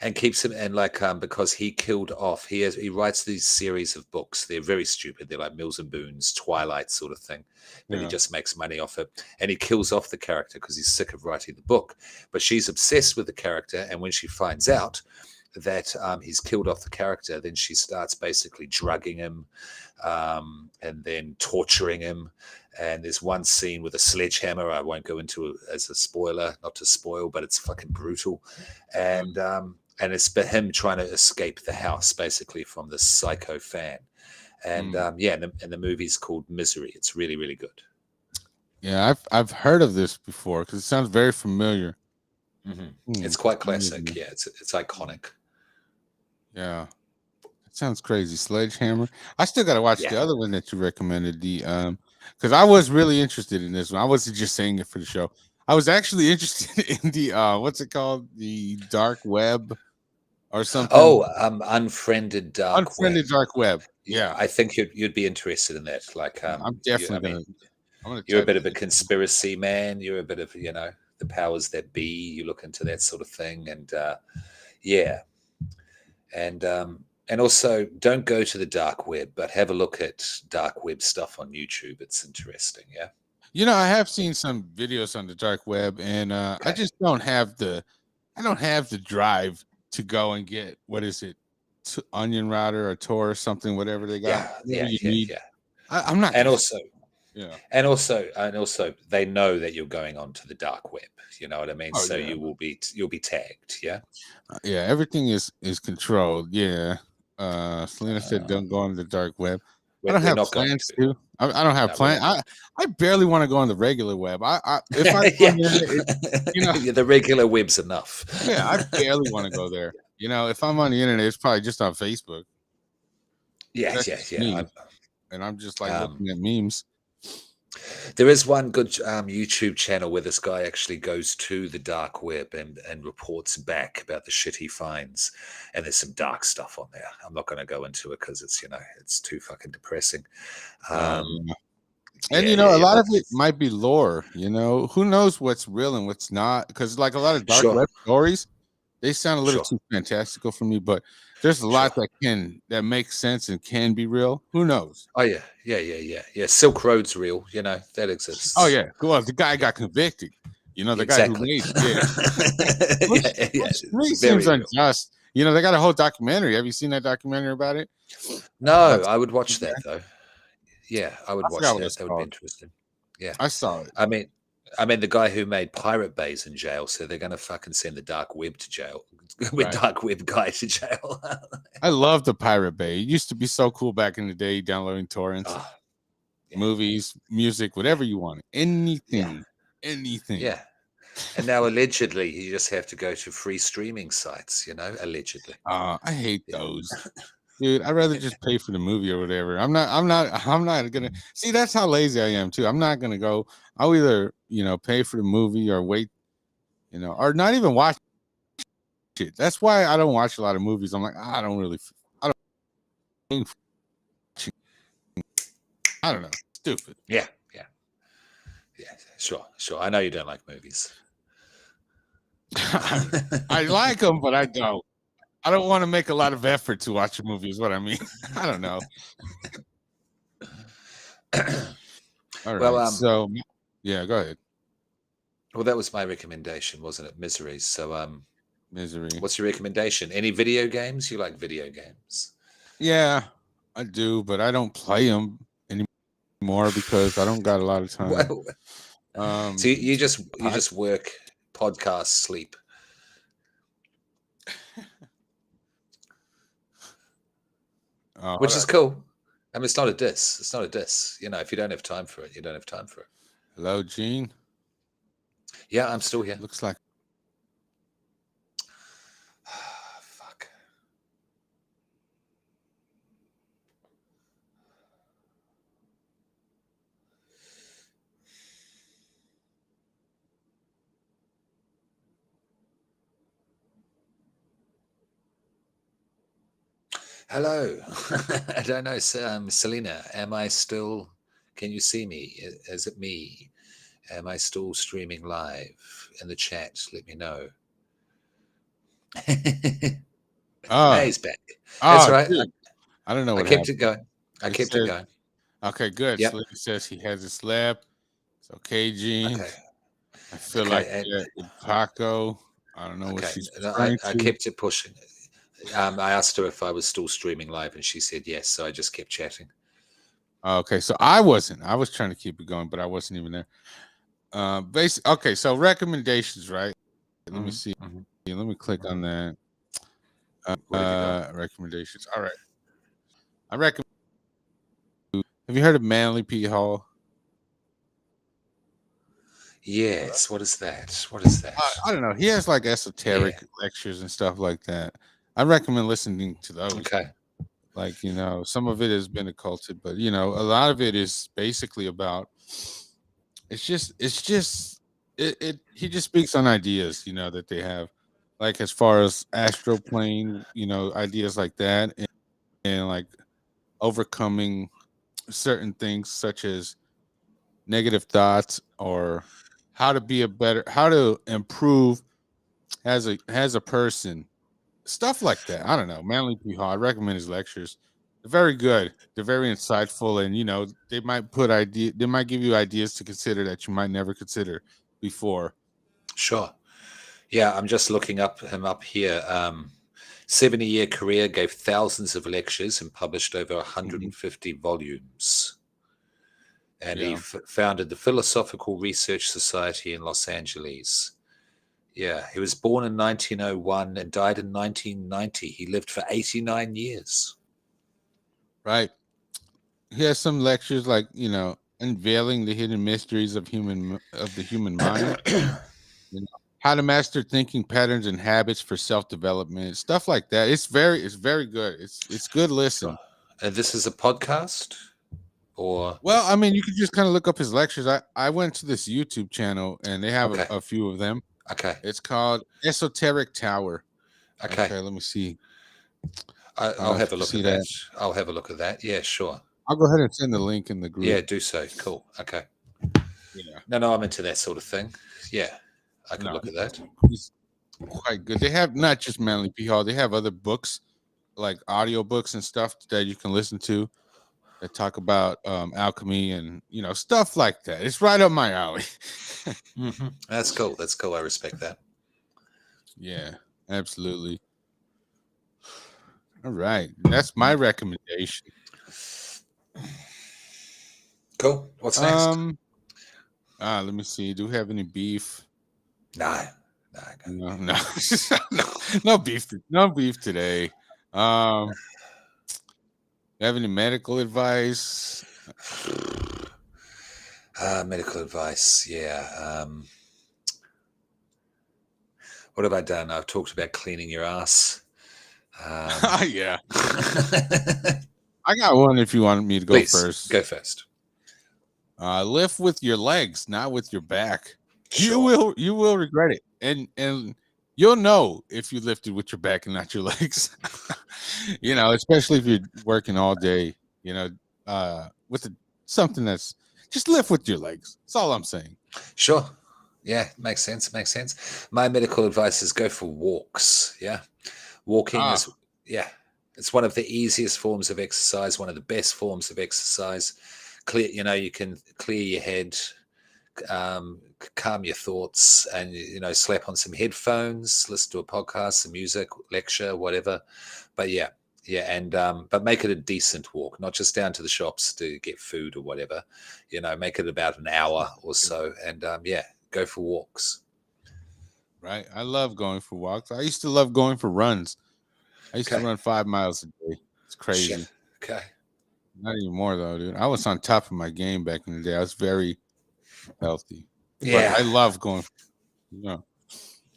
And keeps him, and because he killed off, he writes these series of books. They're very stupid. They're like Mills and Boons, Twilight sort of thing. But he just makes money off it. And he kills off the character because he's sick of writing the book. But she's obsessed with the character. And when she finds out that he's killed off the character, then she starts basically drugging him and then torturing him. And there's one scene with a sledgehammer. I won't go into it as a spoiler, not to spoil, but it's fucking brutal. And it's him trying to escape the house, basically, from this psycho fan. And and the movie's called Misery. It's really, really good. Yeah, I've heard of this before because it sounds very familiar. It's quite classic. Yeah, it's iconic. Yeah. Sounds crazy. Sledgehammer. I still got to watch the other one that you recommended. The because I was really interested in this one. I wasn't just saying it for the show. I was actually interested in the what's it called? The dark web or something. Oh, unfriended dark web. Yeah, I think you'd be interested in that. I'm definitely you're a bit of a conspiracy man. You're a bit of the powers that be. You look into that sort of thing, and and also, don't go to the dark web, but have a look at dark web stuff on YouTube. It's interesting, yeah. I have seen some videos on the dark web, and I just don't have the drive to go and get Onion Router or Tor or something, whatever they got. Yeah. I'm not. And also, Yeah. And also, they know that you're going onto the dark web. You know what I mean? Oh So yeah. you'll be tagged. Yeah. Yeah. Everything is controlled. Yeah. Selena said, "Don't go on the dark web." I don't We're have not going plans to. to. I don't have No, we're plans. not going I barely want to go on the regular web. If I to. go Yeah. on the internet, you know, Yeah, the regular web's enough. yeah, I barely want to go there. You know, if I'm on the internet, it's probably just on Facebook. Yeah, That's yeah, just yeah. me, and I'm just like Um, looking at memes. there is one good YouTube channel where this guy actually goes to the dark web and reports back about the shit he finds. And there's some dark stuff on there. I'm not going to go into it because it's it's too fucking depressing. Um, Yeah. And yeah, yeah, a yeah. lot But of it might be lore. Who knows what's real and what's not? Because like a lot of dark sure, web stories, they sound a little sure, too fantastical for me. But there's a sure. lot that makes sense and can be real. Who knows? Oh yeah, yeah, yeah, yeah, yeah. Silk Road's real. That Oh exists. yeah, well the guy Yeah, got convicted. The guy who exactly. made it. Yeah, Yeah, yeah. which to me It's seems very real. unjust. They got a whole documentary. Have you seen that documentary about it? No, About I would watch the that guy? though. Yeah, I would I watch forgot what that. it's That would be called. interesting. Yeah. I saw it. I mean, the guy who made Pirate Bay's in jail, so they're going to fucking send the dark web to jail. With Right. dark web guy to jail. I love the Pirate Bay. It used to be so cool back in the day, downloading torrents, Oh, yeah, movies, music, yeah, whatever you want, yeah, anything. yeah. And now allegedly, you just have to go to free streaming sites. Allegedly. I hate Yeah. those, dude. I'd rather just pay for the movie or whatever. I'm not gonna see. That's how lazy I am too. I'm not gonna go. I'll either pay for the movie or wait, or not even watch it. That's why I don't watch a lot of movies. I'm like, I don't really, I don't, I don't know, stupid. Yeah, yeah, yeah. Sure, sure. I know you don't like movies. I like them, but I don't. I don't want to make a lot of effort to watch a movie. Is what I mean. I don't know. All right. Well, So, yeah, go ahead. well, that was my recommendation, wasn't it? Miseries. So, Misery. what's your recommendation? Any video games? You like video games? Yeah, I do, but I don't play them anymore because I don't got a lot of time. Well, so you just work, podcast, sleep. Which is cool. I mean, it's not a diss. It's not a diss. If you don't have time for it, you don't have time for it. Hello, Gene. Yeah, I'm still here. Looks like Fuck. Hello. I don't know, Selena. Am I still? Can you see me? Is it me? Am I still streaming live in the chat? Let me know. oh, He's back. That's right. dude. I don't know I what kept happened. it going. I kept it going. Okay, good. Yep. So it says he hasn't slept. It's okay, Gene. Okay. I feel Okay, like and- with Paco. I don't know what Okay. she's No, trying I to. kept it pushing. I asked her if I was still streaming live, and she said yes. So I just kept chatting. Okay, so I wasn't. I was trying to keep it going, but I wasn't even there. Okay, so recommendations, right? Let me see. Mhm. Let me click on that. What have you got? Recommendations. All right. I recommend. Have you heard of Manly P. Hall? Yes. What is that? What is that? I don't know. He has like esoteric lectures and stuff like that. I recommend listening to those. Okay. Like, some of it has been occulted, but a lot of it is basically about he just speaks on ideas, that they have, like as far as astral plane, ideas like that, and like overcoming certain things such as negative thoughts, or how to improve as a person, stuff like that. I don't know. Manly P. Hall. I recommend his lectures. They're very good. They're very insightful, and they might give you ideas to consider that you might never consider before. Sure. Yeah, I'm just looking him up here. 70-year career, gave thousands of lectures and published over 150 volumes. and he Yeah. founded the Philosophical Research Society in Los Angeles. Yeah, he was born in 1901 and died in 1990. He lived for 89 years. Right. He has some lectures like, unveiling the hidden mysteries of the human mind, you know, how to master thinking patterns and habits for self-development, stuff like that. It's very good. It's good listen. Sure. And this is a podcast, or Well, I mean, you could just kind of look up his lectures. I went to this YouTube channel and they have okay, a few of them. okay, It's called Esoteric Tower. okay. Okay, let me see. I'll have a look See at that? that. I'll have a look at that. Yeah, sure. I'll go ahead and send the link in the group. Yeah, do so. Cool. Okay. Yeah. No, I'm into that sort of thing. Yeah, I could No. look at that. It's quite good. They have not just Manly P. Hall, they have other books, like audio books and stuff that you can listen to that talk about alchemy and stuff like that. It's right up my alley. That's cool. That's cool. I respect that. Yeah, absolutely. All right. That's my recommendation. Cool. What's next? Let me see. Do we have any beef? No. No, no beef. No beef today. You have any medical advice? Medical advice. Yeah. What have I done? I've talked about cleaning your ass. Yeah. I got one if you want me to go Please, first. go first. Lift with your legs, not with your back. Sure. You will regret it. And you'll know if you lifted with your back and not your legs. Especially if you're working all day, with something that's just lift with your legs. That's all I'm saying. Sure. Yeah, makes sense. Makes sense. My medical advice is go for walks. Yeah. Walking is, it's one of the easiest forms of exercise, one of the best forms of exercise. You can clear your head, calm your thoughts, and slap on some headphones, listen to a podcast, some music, lecture, whatever. But but make it a decent walk, not just down to the shops to get food or whatever. Make it about an hour or so, and go for walks. Right. I love going for walks. I used to love going for runs. I used to run 5 miles a day. It's crazy. Shit. Okay. Not anymore though, dude. I was on top of my game back in the day. I was very healthy. Yeah. But I love going.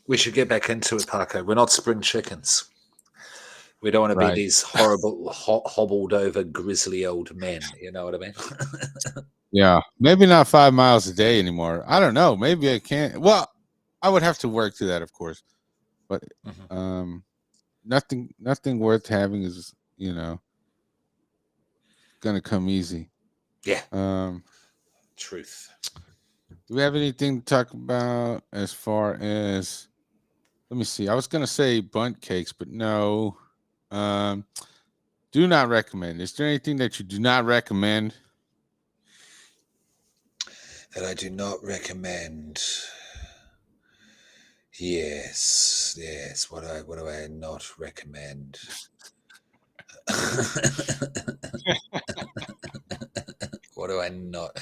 We should get back into it, Paco. We're not spring chickens. We don't want to be these horrible, hobbled over, grizzly old men. You know what I mean? Yeah. Maybe not 5 miles a day anymore. I don't know. Maybe I can't. Well, I would have to work to that, of course. But nothing worth having is, gonna come easy. Yeah. Truth. Do we have anything to talk about as far as, let me see. I was gonna say bundt cakes, but no. Do not recommend. Is there anything that you do not recommend? That I do not recommend. Yes. What do I not recommend? What do I not?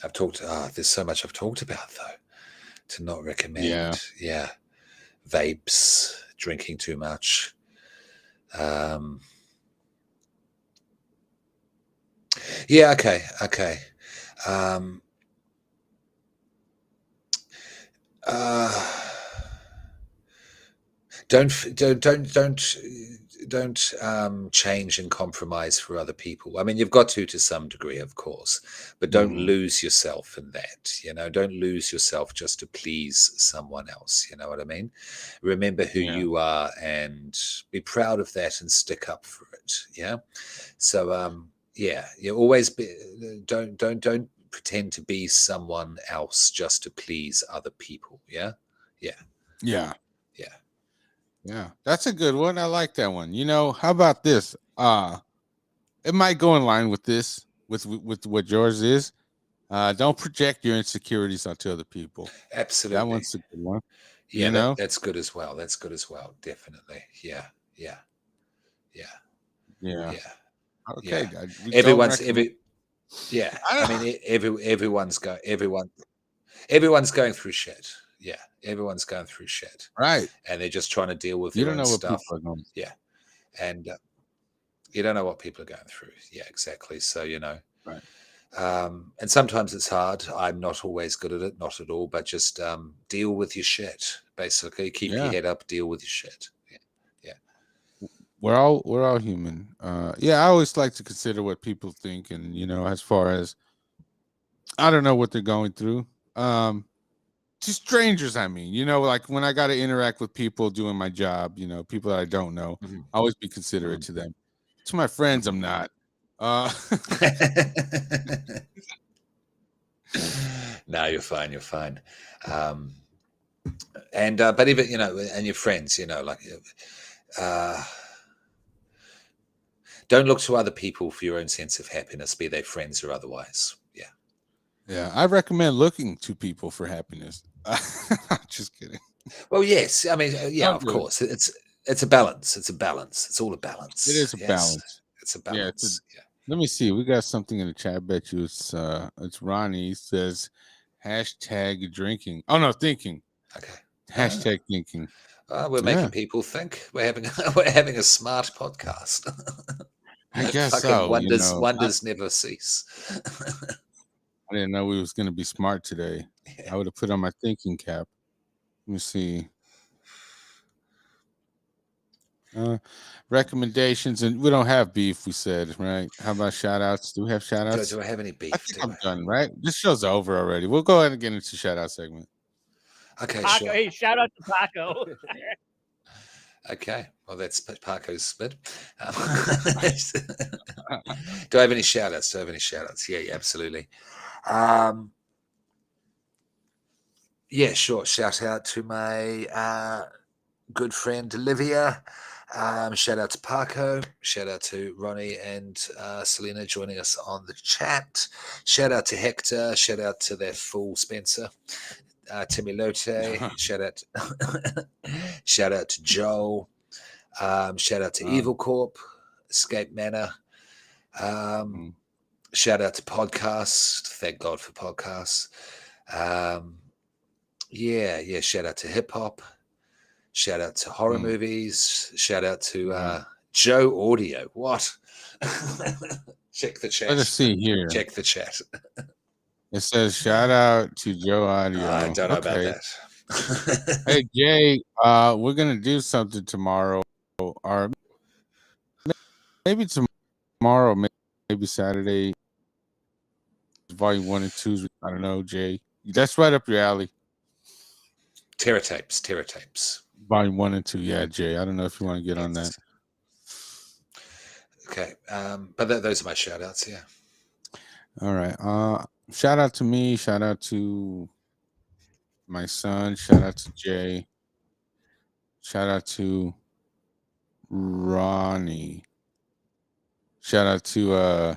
I've talked. There's so much I've talked about though. To not recommend. Yeah. Vapes, drinking too much. Yeah. Okay. Don't change and compromise for other people. I mean, you've got to some degree, of course, but don't lose yourself in that. Don't lose yourself just to please someone else. You know what I mean? Remember who you are and be proud of that and stick up for it. Yeah. So, you always don't pretend to be someone else just to please other people. Yeah. Yeah, that's a good one. I like that one. How about this? It might go in line with this, with what yours is. Don't project your insecurities onto other people. Absolutely. That one's a good one. Yeah, that's good as well. Definitely. Yeah. Okay, Yeah. we don't Everyone's recommend. yeah. I I mean, everyone's going through shit. Yeah, everyone's going through shit, right. and they're just trying to deal with You their don't own know what stuff. people are going. Yeah, and you don't know what people are going through. Yeah, exactly. So Right. and sometimes it's hard. I'm not always good at it, not at all, but just deal with your shit. Basically, keep your Yeah. head up, deal with your shit. Yeah. We're all human. Yeah, I always like to consider what people think, and as far as I don't know what they're going through. To strangers, I mean, like when I got to interact with people doing my job, people that I don't know, Mhm. I always be considerate to them. To my friends, I'm not. No, you're fine. You're fine. And but even and your friends, like don't look to other people for your own sense of happiness, be they friends or otherwise. Yeah. Yeah, I recommend looking to people for happiness. Just kidding. Well, yes. I mean, yeah, Don't of do it. course. It's a balance. It's a balance. It's all a It balance. is a Yes, balance. it's a Yeah, balance. Yeah. let me see. We got something in the chat. I bet you it's Ronnie. He says hashtag drinking. Oh no, thinking. Okay. Hashtag thinking. We're Yeah, making people think. We're having we're having a smart podcast. I guess Fucking so. wonders never cease. I didn't know we was gonna be smart today. Yeah. I would have put on my thinking cap. Let me see. Recommendations, and we don't have beef. We said right. How about shout outs? Do we have shout outs? Do I have any I beef? think Do I'm I? done. Right. This show's over already. We'll go ahead and get into shout out segment. Okay, Paco, sure. hey, shout out to Paco. Okay, well, that's Paco's spit. Do I have any shout outs? Yeah, absolutely. Yeah, sure. Shout out to my good friend Olivia. Shout out to Paco. Shout out to Ronnie and Selena joining us on the chat. Shout out to Hector. Shout out to that fool Spencer. Timmy Lote. Shout out. Shout out to Joel. Shout out to Evil Corp, Escape Manor. Shout out to podcast. Thank God for podcasts. Yeah. Shout out to hip hop. Shout out to horror movies. Shout out to Joe Audio. What? Check the chat. Let's see here. Check the chat. It says shout out to Joe Audio. I don't know about that. Hey Jay, we're gonna do something tomorrow, or maybe tomorrow, maybe Saturday. Volume 1 and 2. I don't know, Jay. That's right up your alley. Terror tapes. Volume 1 and 2. Yeah, Jay. I don't know if you want to get on that. Okay. But those are my shout outs, yeah. All right. Shout out to me. Shout out to my son. Shout out to Jay. Shout out to Ronnie. Shout out to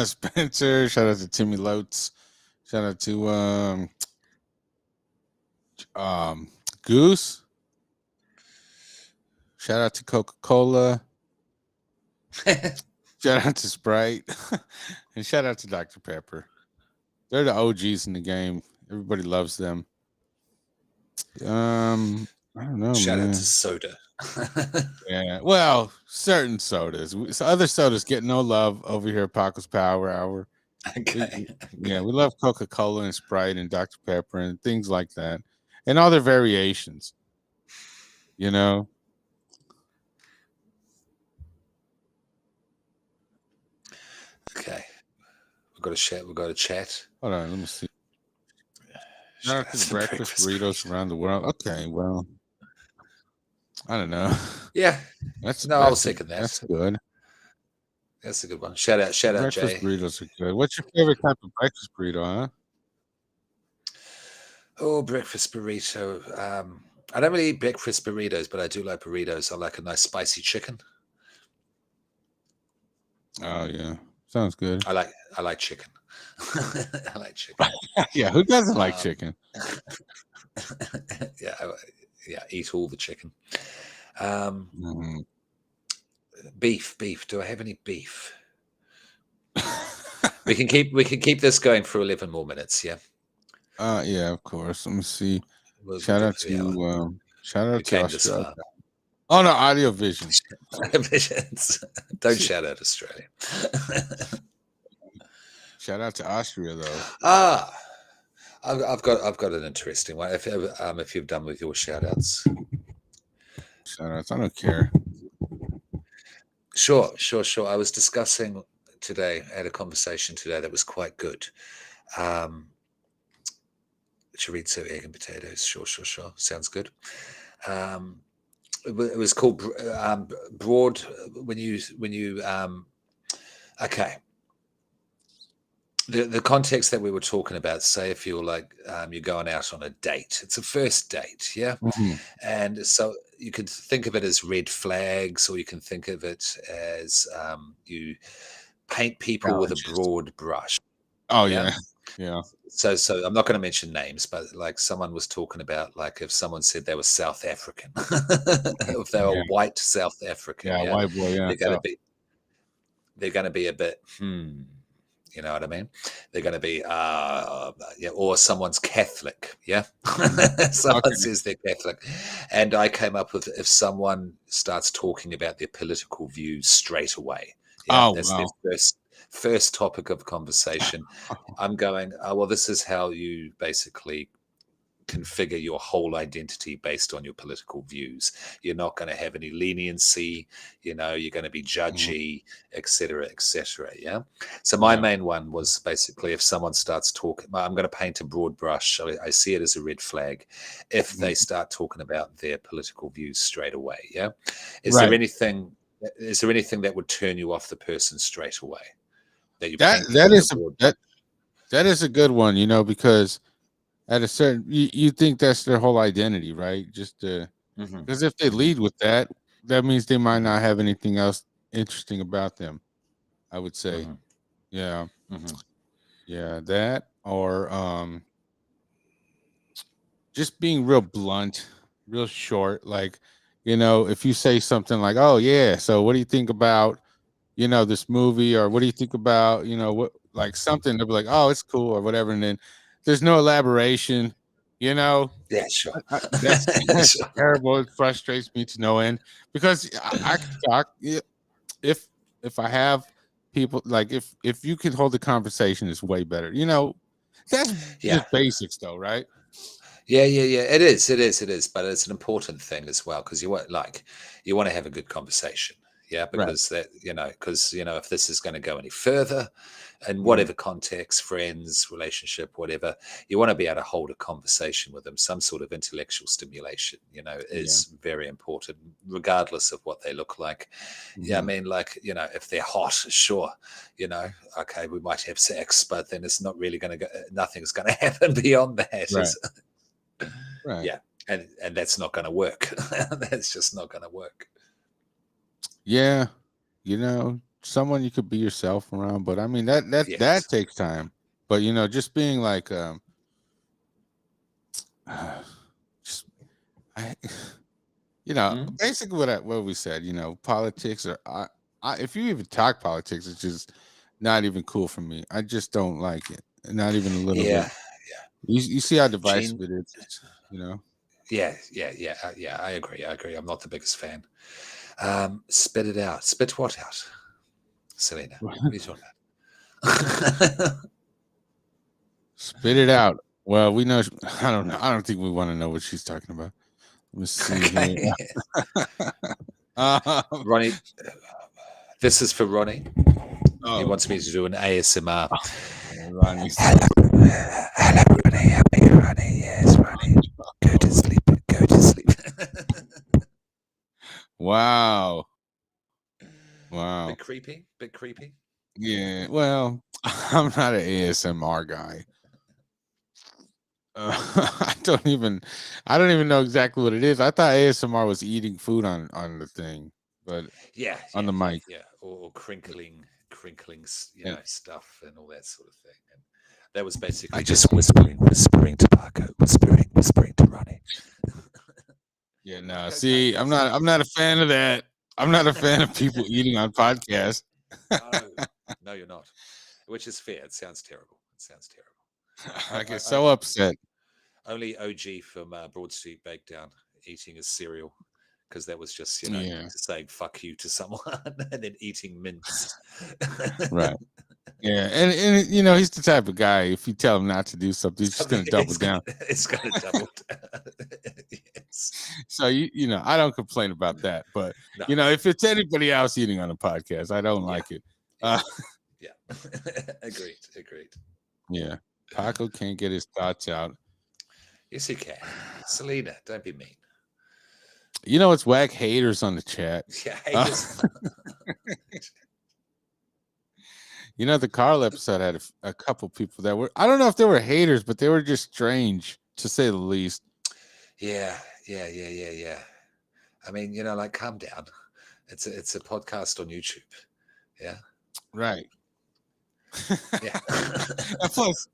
Spencer. Shout out to Timmy Lotes. Shout out to Goose. Shout out to Coca-Cola. Shout out to Sprite. And shout out to Dr. Pepper. They're the OGs in the game. Everybody loves them. I don't know, Shout man. out to soda. Yeah, well, certain sodas. Other sodas get no love over here at Paco's Power Hour. Okay. Yeah, we love Coca-Cola and Sprite and Dr. Pepper and things like that. And all their variations. Okay. We've got to chat. Hold on, let me see. Shout out to breakfast burritos around the world. Okay, well, I don't know. Yeah. I'll second that. That's good. That's a good one. Shout out, Jay. Breakfast burritos are good. What's your favorite type of breakfast burrito, huh? Oh, breakfast burrito. I don't really eat breakfast burritos, but I do like burritos. I like a nice spicy chicken. Oh yeah, sounds good. I like chicken. I like chicken. Yeah, who doesn't like chicken? Yeah, eat all the chicken. Beef. Do I have any beef? We can keep this going for 11 more minutes. Yeah. Yeah, of course. Let me see. We'll Shout do it out for the hour. to We came this Australia. far. Oh no, Audio Vision. Visions. Don't shout out Australia. Shout out to Austria though. I've got an interesting one. If you've done with your shout outs. Shout outs. I don't care. Sure. I was discussing today, I had a conversation today that was quite good. Chorizo, egg and potatoes. Sure. Sounds good. It was called broad. When you okay. The context that we were talking about, say if you're like you're going out on a date, it's a first date, yeah, and so you could think of it as red flags, or you can think of it as you paint people with a broad brush. Oh yeah. So I'm not going to mention names, but like someone was talking about, like if someone said they were South African, if they were white South African, white boy, they're going to be a bit, you know what I mean? They're going to be, or someone's Catholic, someone says they're Catholic, and I came up with, if someone starts talking about their political views straight away, that's their first topic of conversation. I'm going, well, this is how you basically configure your whole identity based on your political views. You're not going to have any leniency, you're going to be judgy, etc. Yeah. So my main one was basically, if someone starts talking, I'm going to paint a broad brush. I see it as a red flag if they start talking about their political views straight away. Yeah. Is there anything that would turn you off the person straight away? That is a good one, because at a certain, you think that's their whole identity, right? Just because if they lead with that means they might not have anything else interesting about them, I would say. Yeah, that, or just being real blunt, real short. Like, if you say something like, "Oh yeah, so what do you think about this movie?" or "What do you think about what," like something, they'll be like, "Oh, it's cool," or whatever, and then there's no elaboration. Yeah, sure. That's terrible. It frustrates me to no end, because I can talk. If I have people, like, if you can hold the conversation, it's way better. That's just basics, though, right? Yeah. It is, but it's an important thing as well, because you want to have a good conversation. Yeah, because if this is going to go any further, in whatever context, friends, relationship, whatever, you want to be able to hold a conversation with them. Some sort of intellectual stimulation, is very important, regardless of what they look like. Yeah, I mean, like, if they're hot, sure, okay, we might have sex, but then it's not really going to go. Nothing's going to happen beyond that. Right. Yeah, and that's not going to work. That's just not going to work. Yeah, someone you could be yourself around, but I mean that takes time. But just being like, basically what we said, politics, or if you even talk politics, it's just not even cool for me. I just don't like it, not even a little bit. Yeah. You see how divisive it is, Yeah. I agree. I'm not the biggest fan. Spit it out. Spit what out? Selena, what are you talking about? Spit it out. Well, we know. I don't know. I don't think we want to know what she's talking about. Let me see here. Ronnie, this is for Ronnie. He wants me to do an ASMR. Ronnie. Hello, Ronnie. How are you, Ronnie? Yes, Ronnie. Go to sleep. Go to sleep. Wow. Bit creepy. Yeah. Well, I'm not an ASMR guy. I don't even know exactly what it is. I thought ASMR was eating food on the thing, but on the mic, or crinkling, stuff and all that sort of thing. And that was basically just whispering to Paco, whispering to Ronnie. Yeah, no. See, I'm not a fan of that. I'm not a fan of people eating on podcasts. No, you're not. Which is fair. It sounds terrible. I get so upset. Only OG from Broad Street Bakedown eating his cereal, because that was just, you know, saying fuck you to someone and then eating mints. Right. Yeah, and you know, he's the type of guy, if you tell him not to do something, he's just going to double down. It's going to double down. Yes. So, you know, I don't complain about that. But, No. you know, if it's anybody else eating on a podcast, I don't like it. Yeah. Agreed. Yeah. Paco can't get his thoughts out. Yes, he can. Selena, don't be mean. You know, it's whack haters on the chat. Yeah, haters. You know, the Carl episode had a couple people that were, I don't know if they were haters, but they were just strange, to say the least. Yeah. I mean, you know, like, calm down. It's a podcast on YouTube. Yeah. Right. Yeah. And plus,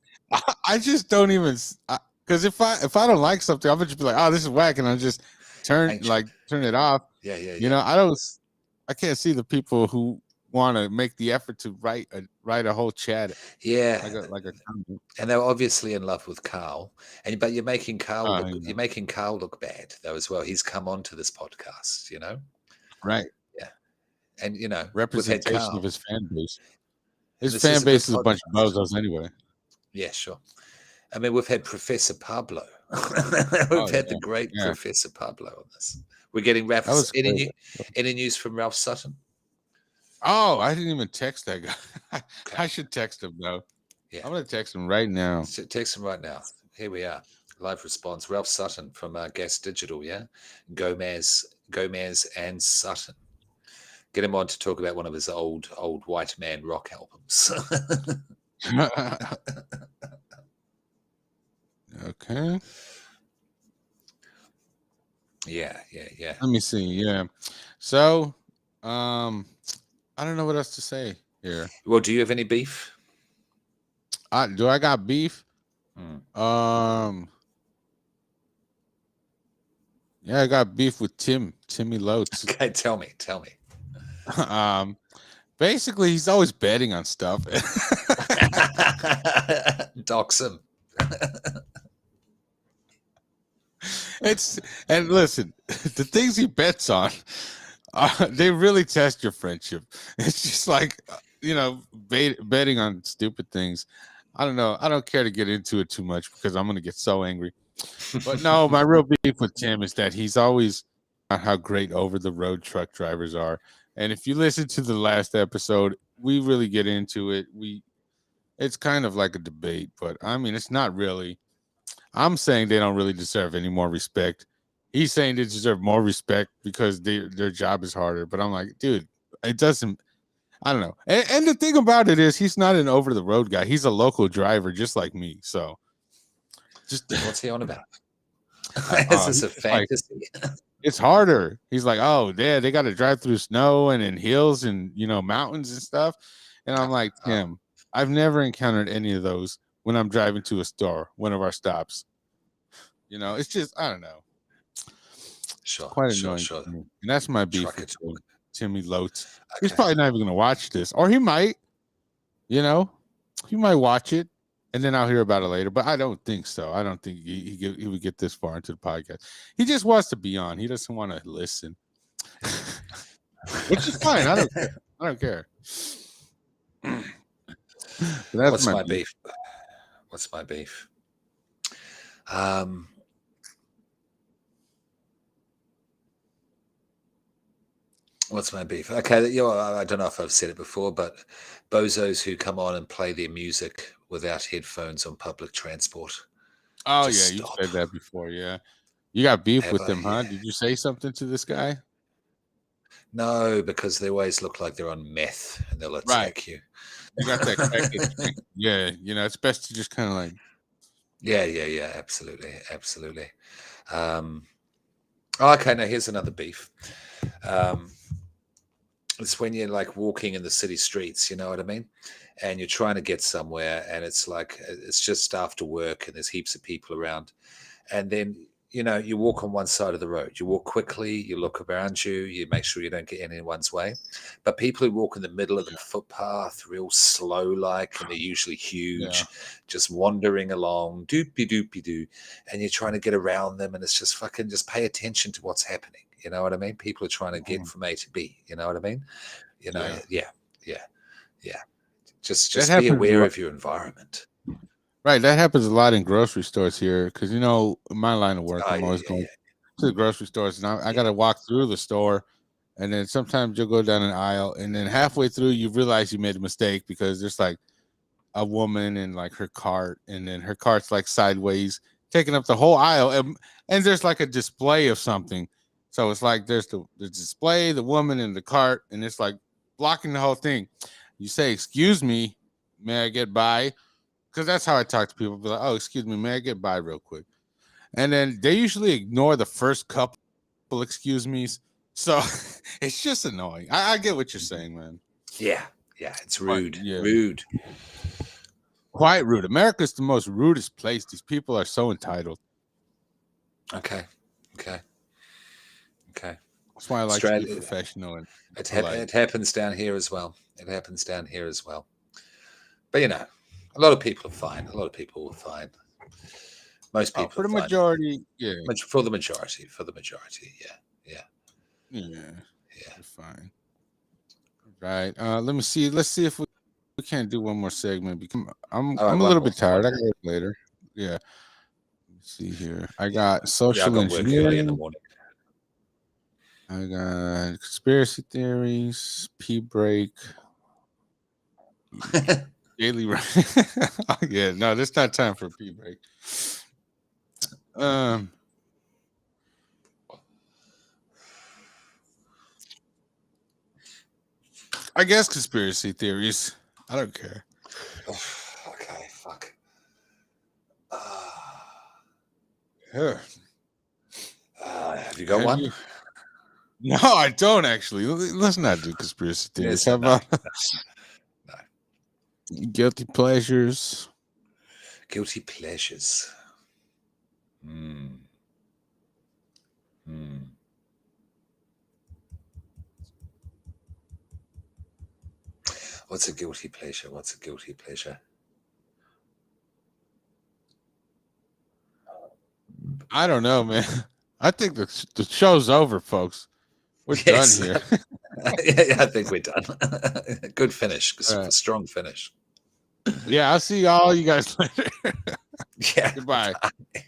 I just don't even, because if I don't like something, I'm gonna just be like, oh, this is whack, and I'll just turn it off. Yeah. You know, I can't see the people who want to make the effort to write a whole chat. Yeah. Like a comment. And they were obviously in love with Carl, but you're making Carl look bad though as well. He's come on to this podcast, you know. Right. Yeah. And you know, representation of his fan base. His fan base is a bunch of bozos anyway. Yeah, sure. I mean, we've had Professor Pablo. We've had the great Professor Pablo on this. We're getting Ralph. Any news from Ralph Sutton? Oh, I didn't even text that guy. I should text him though. Yeah, I'm gonna text him right now. Text him right now. Here we are. Live response. Ralph Sutton from Gas Digital. Yeah, Gomez and Sutton. Get him on to talk about one of his old white man rock albums. Okay. Yeah. Let me see. Yeah. So, I don't know what else to say here. Well, do you have any beef? Do I got beef? Yeah, I got beef with Timmy Lotes. Okay, tell me. Basically, he's always betting on stuff. Dox him. And listen, the things he bets on, they really test your friendship. It's just like, you know, betting on stupid things. I don't know. I don't care to get into it too much because I'm going to get so angry. But no, my real beef with Tim is that he's always on how great over-the-road truck drivers are. And if you listen to the last episode, we really get into it. It's kind of like a debate, but I mean, it's not really. I'm saying they don't really deserve any more respect. He's saying they deserve more respect because their job is harder. But I'm like, dude, it doesn't. I don't know. And the thing about it is, he's not an over-the-road guy. He's a local driver, just like me. So, just what's he on about? Is this a fantasy? Like, it's harder. He's like, oh, they got to drive through snow and in hills and, you know, mountains and stuff. And I'm like, Tim, I've never encountered any of those when I'm driving to a store, one of our stops. You know, it's just, I don't know. Sure. Quite annoying. Sure. And that's my beef with Timmy Lotes. Okay. He's probably not even going to watch this. Or he might, you know, he might watch it and then I'll hear about it later. But I don't think so. I don't think he would get this far into the podcast. He just wants to be on. He doesn't want to listen. Which is fine. I don't care. What's my beef? What's my beef? What's my beef? Okay, you know, I don't know if I've said it before, but bozos who come on and play their music without headphones on public transport. Oh, yeah, you said that before, yeah. You got beef with them, huh? Did you say something to this guy? No, because they always look like they're on meth and they'll attack you. You got that yeah, you know, it's best to just kind of like. Yeah, absolutely. Okay, now here's another beef. It's when you're like walking in the city streets, you know what I mean? And you're trying to get somewhere and it's like, it's just after work and there's heaps of people around. And then you walk on one side of the road. You walk quickly. You look around you. You make sure you don't get in anyone's way. But people who walk in the middle of the footpath, real slow like, and they're usually huge, just wandering along, doopy doopy doo, and you're trying to get around them, and it's just fucking just pay attention to what's happening. You know what I mean? People are trying to get from A to B. You know what I mean? Yeah. Just be aware of your environment. Right, that happens a lot in grocery stores here because in my line of work, I'm always going to the grocery stores, and I got to walk through the store, and then sometimes you'll go down an aisle, and then halfway through you realize you made a mistake because there's like a woman in like her cart, and then her cart's like sideways, taking up the whole aisle, and there's like a display of something, so it's like there's the display, the woman in the cart, and it's like blocking the whole thing. You say, "Excuse me, may I get by?" Because that's how I talk to people. Be like, "Oh, excuse me, may I get by real quick?" And then they usually ignore the first couple excuse me's. So it's just annoying. I get what you're saying, man. Yeah, it's rude. Yeah. Rude. Quite rude. America's the most rudest place. These people are so entitled. Okay. That's why I like to be professional. And it happens down here as well. But a lot of people are fine. Most people for the majority, For the majority, yeah. You're fine. Right. Let me see. Let's see if we can't do one more segment because I'm a little bit tired. I got it later. Yeah. Let me see here. I got social engineering in the morning. I got conspiracy theories, pee break, daily. Yeah, no, there's not time for a pee break. I guess conspiracy theories. I don't care. Okay, fuck. Yeah. Have you got one? No, I don't actually. Let's not do conspiracy theories. How about guilty pleasures? Guilty pleasures. What's a guilty pleasure? I don't know, man. I think the show's over, folks. We're done here. Yeah, I think we're done. Good finish. Right. Strong finish. Yeah, I'll see all you guys later. Yeah. Goodbye. Bye.